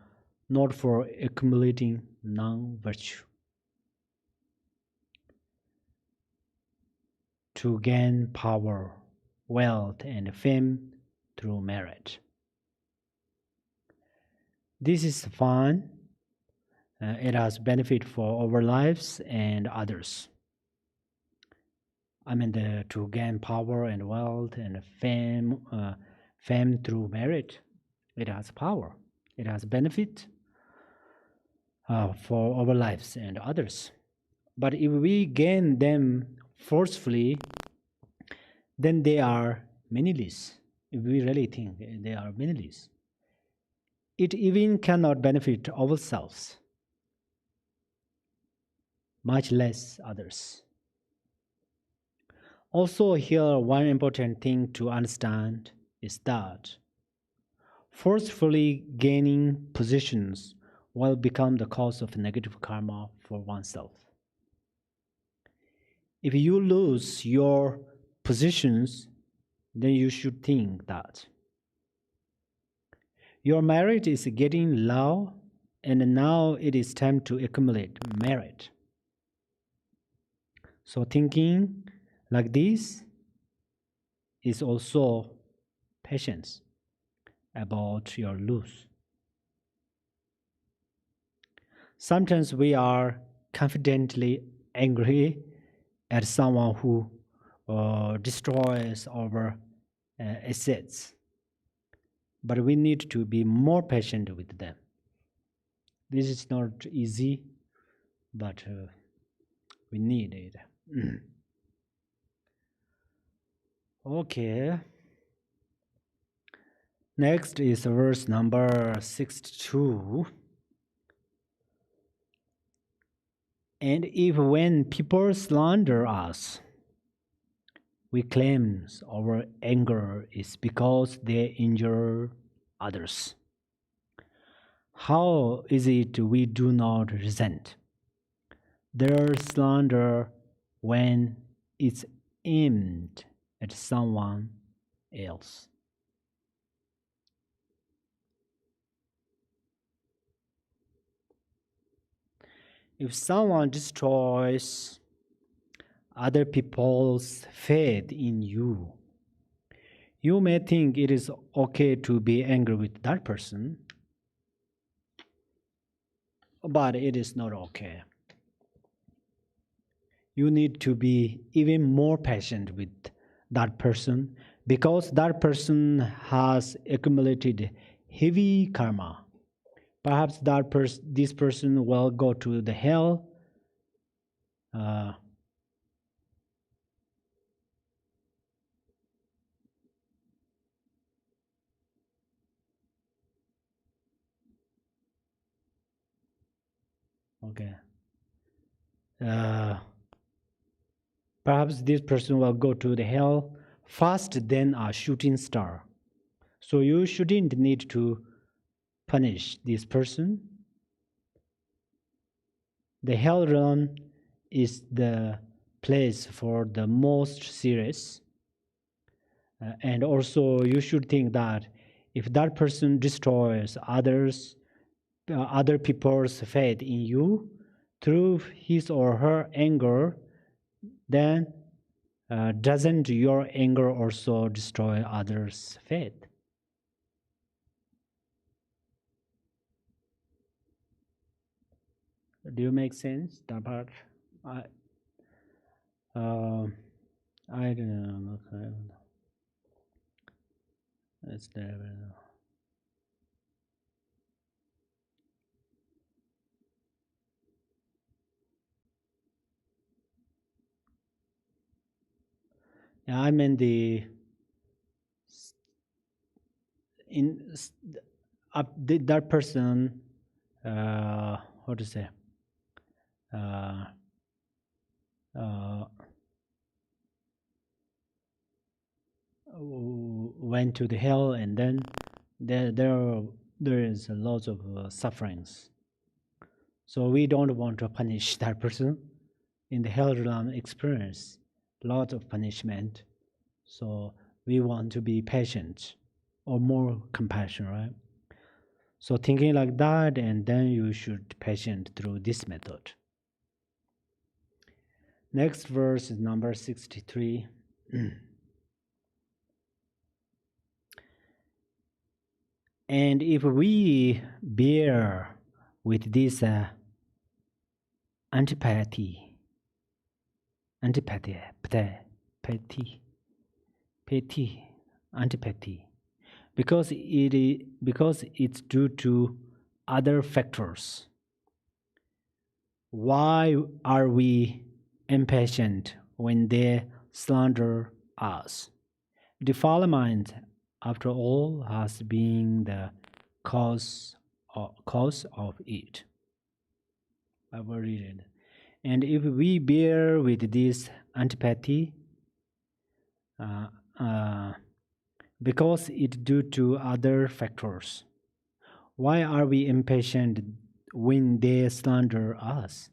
not for accumulating non-virtue, to gain power, wealth, and fame through merit. This is fun. It has benefit for our lives and others. I mean, to gain power and wealth and fame through merit, it has power. It has benefit for our lives and others. But if we gain them forcefully, then they are meaningless. If we really think they are meaningless, it even cannot benefit ourselves. much less others. Also here, one important thing to understand is that forcefully gaining positions will become the cause of negative karma for oneself. If you lose your positions, then you should think that your merit is getting low, and now it is time to accumulate merit. So thinking like this is also patience about your loss. Sometimes we are confidently angry at someone who destroys our assets, but we need to be more patient with them. This is not easy, but we need it. Okay. Next is verse number 62. And if when people slander us, we claim our anger is because they injure others, how is it we do not resent their slander when it's aimed at someone else? If someone destroys other people's faith in you, you may think it is okay to be angry with that person, but it is not okay. You need to be even more patient with that person because that person has accumulated heavy karma. Perhaps this person will go to the hell. Okay. Perhaps this person will go to the hell faster than a shooting star. So you shouldn't need to punish this person. The hell realm is the place for the most serious. And also you should think that if that person destroys other people's faith in you through his or her anger, then doesn't your anger also destroy others' faith? Do you make sense, that part? I don't know. It's there. Yeah, I mean that person. How to say? Went to the hell, and then there is a lot of sufferings. So we don't want to punish that person. In the hell realm experience a lot of punishment. So we want to be patient or more compassion, right? So thinking like that, and then you should patient through this method. Next verse is number 63. And if we bear with this antipathy, antipathy, because it's due to other factors. Why are we impatient when they slander us? Defilement, after all, has been the cause of it. I will read it. And if we bear with this antipathy, because it's due to other factors, why are we impatient when they slander us?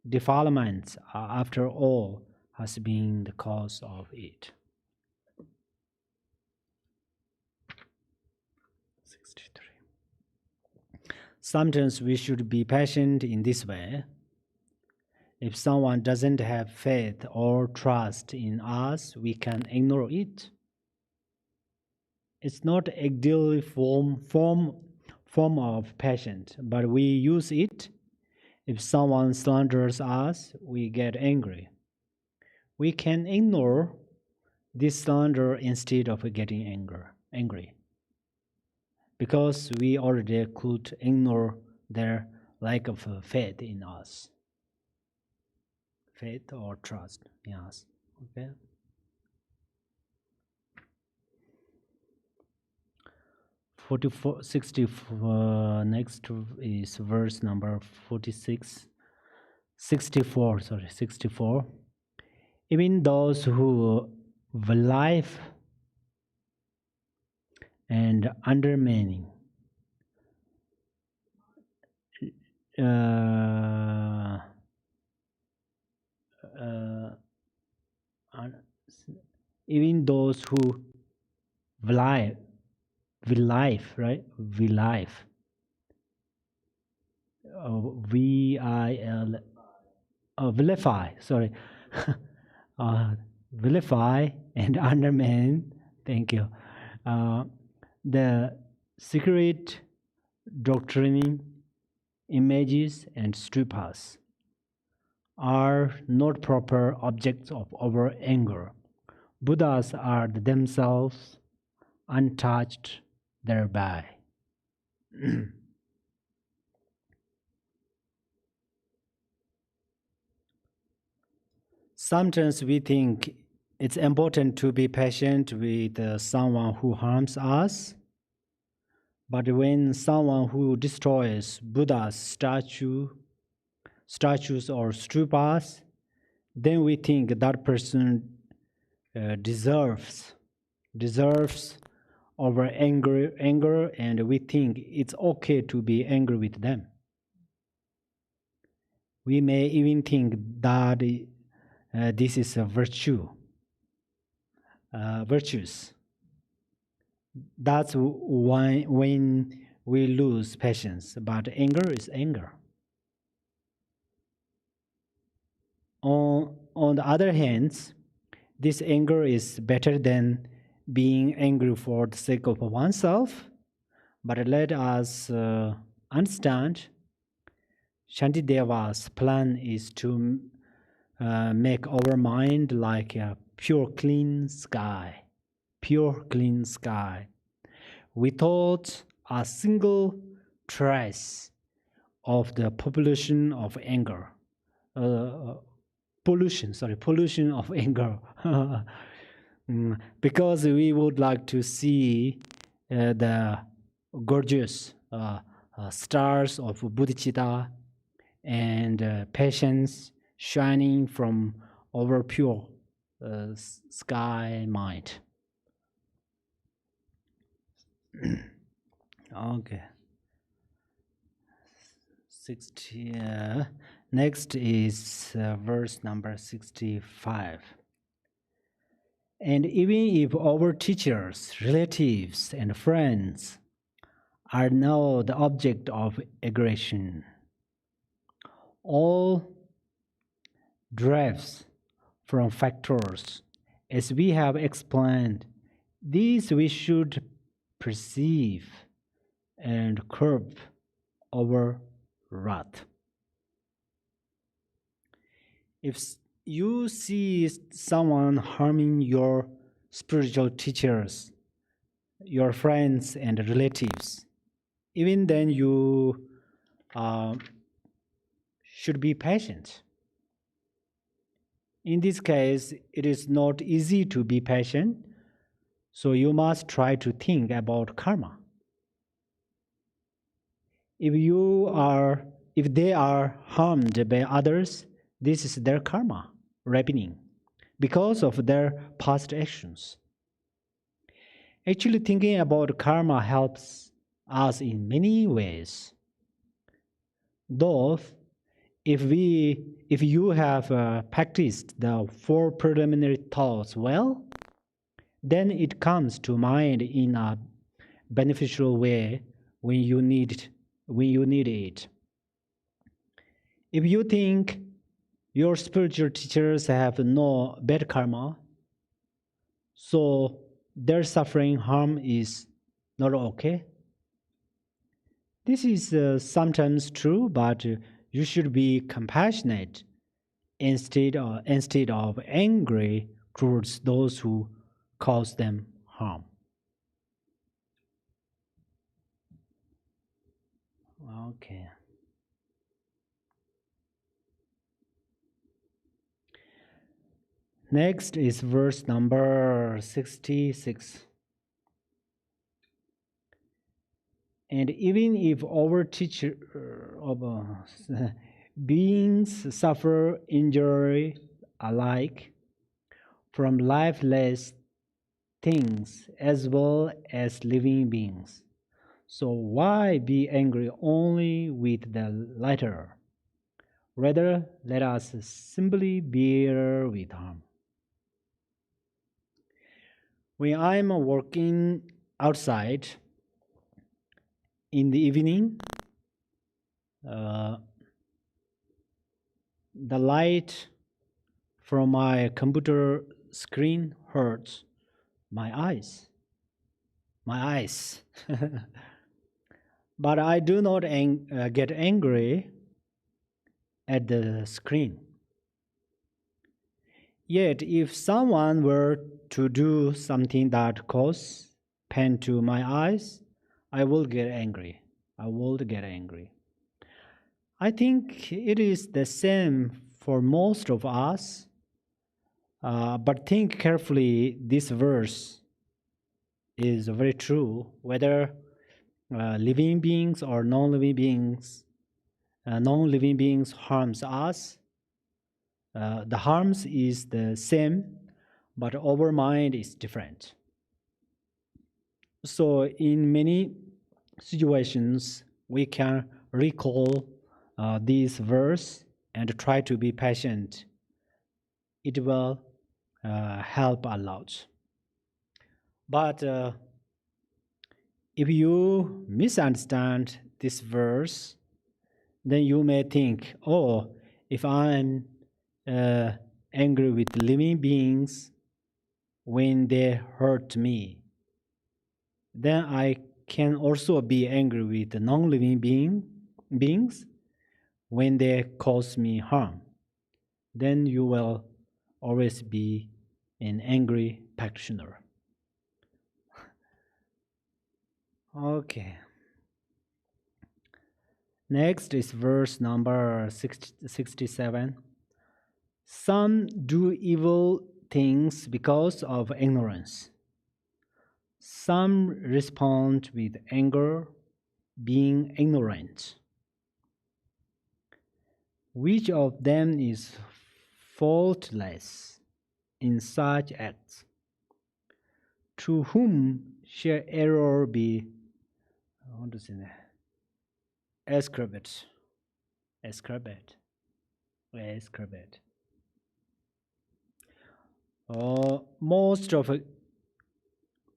Defilements, after all, has been the cause of it. 63. Sometimes we should be patient in this way. If someone doesn't have faith or trust in us, we can ignore it. It's not ideal form of patience, but we use it. If someone slanders us, we get angry. We can ignore this slander instead of getting angry, because we already could ignore their lack of faith in us, faith or trust in us. Okay. 64, next is verse number 64. Even those who life and undermining even those who life, right? Life. V-I-L, vilify, sorry. Vilify and undermine, thank you. The secret doctrine, images, and stupas are not proper objects of our anger. Buddhas are themselves untouched thereby. Sometimes we think it's important to be patient with someone who harms us, but when someone who destroys Buddha's statues or stupas, then we think that person deserves our anger, and we think it's okay to be angry with them. We may even think that this is a virtues. That's why when we lose patience. But anger is anger. On the other hand, this anger is better than being angry for the sake of oneself. But let us understand, Shantideva's plan is to make our mind like a pure, clean sky, without a single trace of the pollution of anger. Pollution of anger. Because we would like to see the gorgeous stars of bodhicitta and patience shining from our pure sky mind. Okay. 60. Next is verse number 65. And even if our teachers, relatives, and friends are now the object of aggression, all derives from factors, as we have explained. These we should perceive and curb our wrath. If you see someone harming your spiritual teachers, your friends and relatives, even then you should be patient. In this case, it is not easy to be patient, so you must try to think about karma. If you are if they are harmed by others, this is their karma ripening because of their past actions. Actually, thinking about karma helps us in many ways. Though, if you have practiced the four preliminary thoughts well, then it comes to mind in a beneficial way when you need it. If you think your spiritual teachers have no bad karma, so their suffering harm is not okay. This is sometimes true, but you should be compassionate instead of angry towards those who cause them harm. Okay. Next is verse number 66. And even if our teacher of beings suffer injury alike from lifeless things as well as living beings, so why be angry only with the latter? Rather, let us simply bear with harm. When I'm working outside in the evening, the light from my computer screen hurts my eyes. But I do not get angry at the screen. Yet, if someone were to do something that causes pain to my eyes, I will get angry. I think it is the same for most of us, but think carefully. This verse is very true, whether living beings or non-living beings. Non-living beings harms us. The harms is the same, but our mind is different. So in many situations, we can recall this verse and try to be patient. It will help a lot. But if you misunderstand this verse, then you may think, oh, if I'm angry with living beings when they hurt me, then I can also be angry with the non-living beings when they cause me harm. Then you will always be an angry practitioner. Okay. Next is verse number 67. Some do evil things because of ignorance. Some respond with anger, being ignorant. Which of them is faultless in such acts? To whom shall error be ascribed?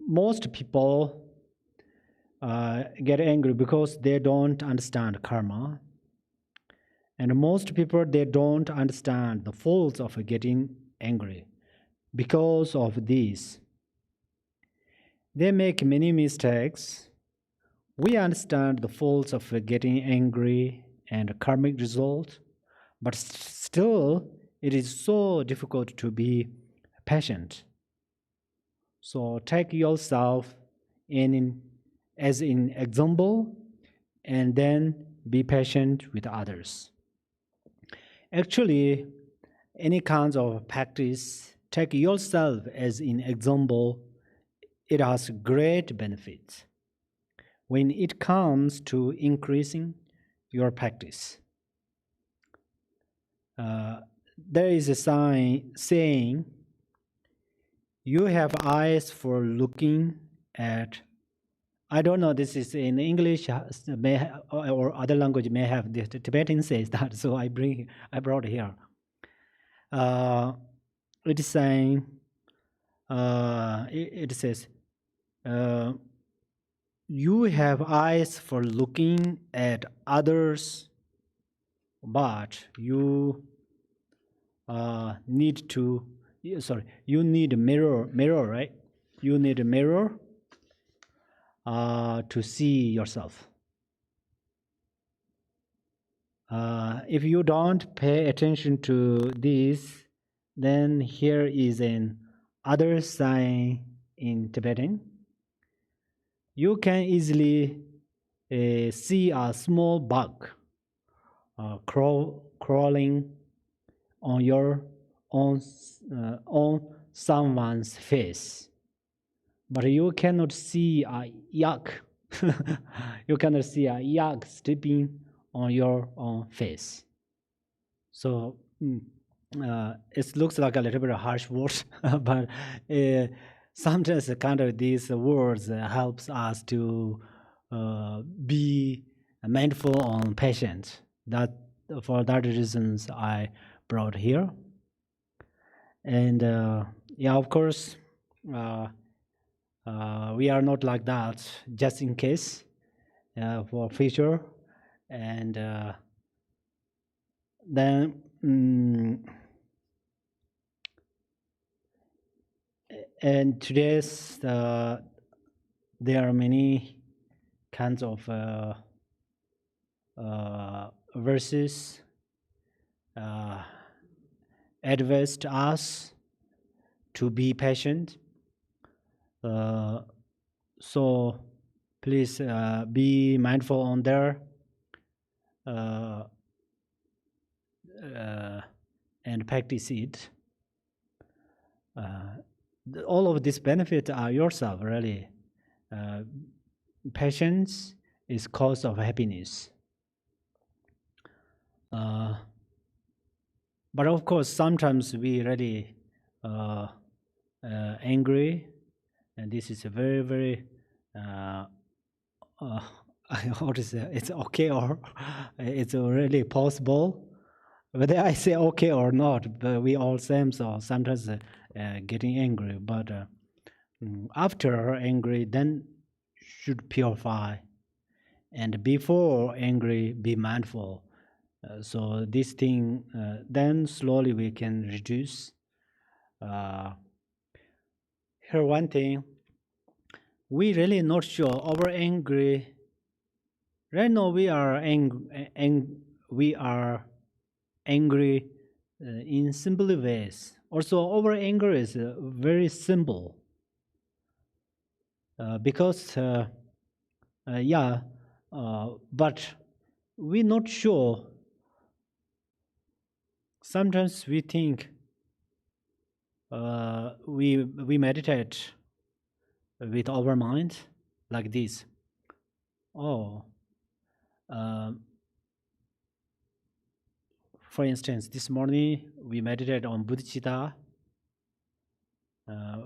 Most people get angry because they don't understand karma, and most people they don't understand the faults of getting angry. Because of this, they make many mistakes. We understand the faults of getting angry and karmic result, but still it is so difficult to be patient. So take yourself as an example and then be patient with others. Actually, any kinds of practice, take yourself as an example. It has great benefits when it comes to increasing your practice. there is a sign saying, you have eyes for looking at. I don't know, this is in English, or other language may have, the Tibetan says that, so I brought here. It is saying, it says, you have eyes for looking at others, but you need to, you need a mirror, right? You need a mirror to see yourself. If you don't pay attention to this, then here is an other sign in Tibetan. You can easily see a small bug crawling on someone's face, but you cannot see a yak. You cannot see a yak stepping on your own face. So it looks like a little bit of harsh words, but sometimes kind of these words helps us to be mindful on patience. That for that reasons I brought here. And yeah, of course, we are not like that, just in case for future. And then and today's there are many kinds of verses advise us to be patient. So please be mindful on there and practice it. All of these benefits are yourself, really. Patience is cause of happiness. But of course, sometimes we really angry, and this is a very, very how to say, it's okay or it's really possible. Whether I say okay or not, but we all same, so sometimes getting angry. But after angry, then should purify, and before angry, be mindful. So this thing, then slowly we can reduce. Here one thing, we really not sure our angry. Right now we are angry in simple ways. Also, our anger is very simple because but we're not sure. Sometimes we think we meditate with our mind like this. Oh, for instance, this morning we meditated on bodhicitta.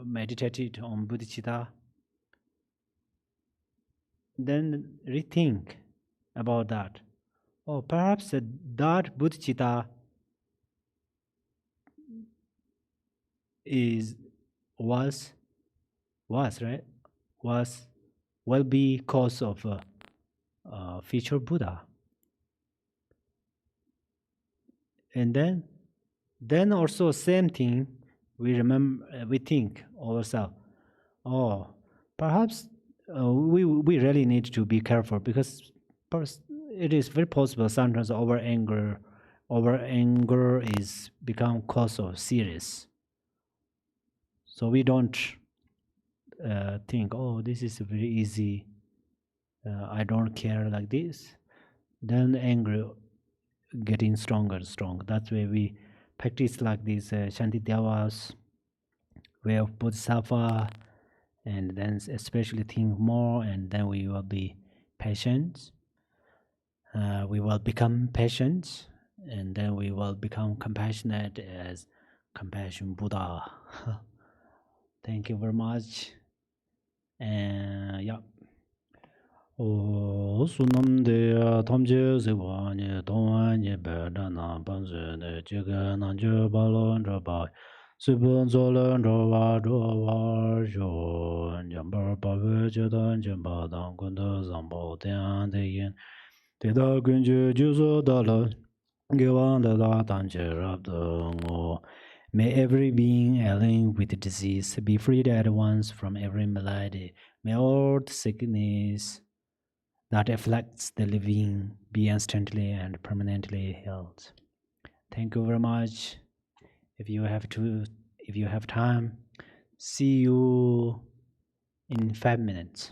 Meditated on bodhicitta. Then rethink about that. Oh, perhaps that bodhicitta was will be cause of future Buddha. And then also same thing, we think ourselves, oh, perhaps we really need to be careful, because it is very possible sometimes our anger is become cause of serious. So we don't think, oh, this is very easy, I don't care, like this. Then anger getting stronger and stronger. That's why we practice like this Shantideva's way of Bodhisattva, and then especially think more, and then we will be patient. We will become patient, and then we will become compassionate as compassion Buddha. Thank you very much. And yeah. O sunam de tamje sewane donwanye bedana banze ne jega nanje balon roba subun zolen roba roba jo jambar babe jedan jamba dan gunda zambo tian de yin de da gunje juzo dala gewan da da tanje rab ngo. May every being ailing with disease be freed at once from every malady. May all sickness that afflicts the living be instantly and permanently healed. Thank you very much. If you have time, see you in 5 minutes.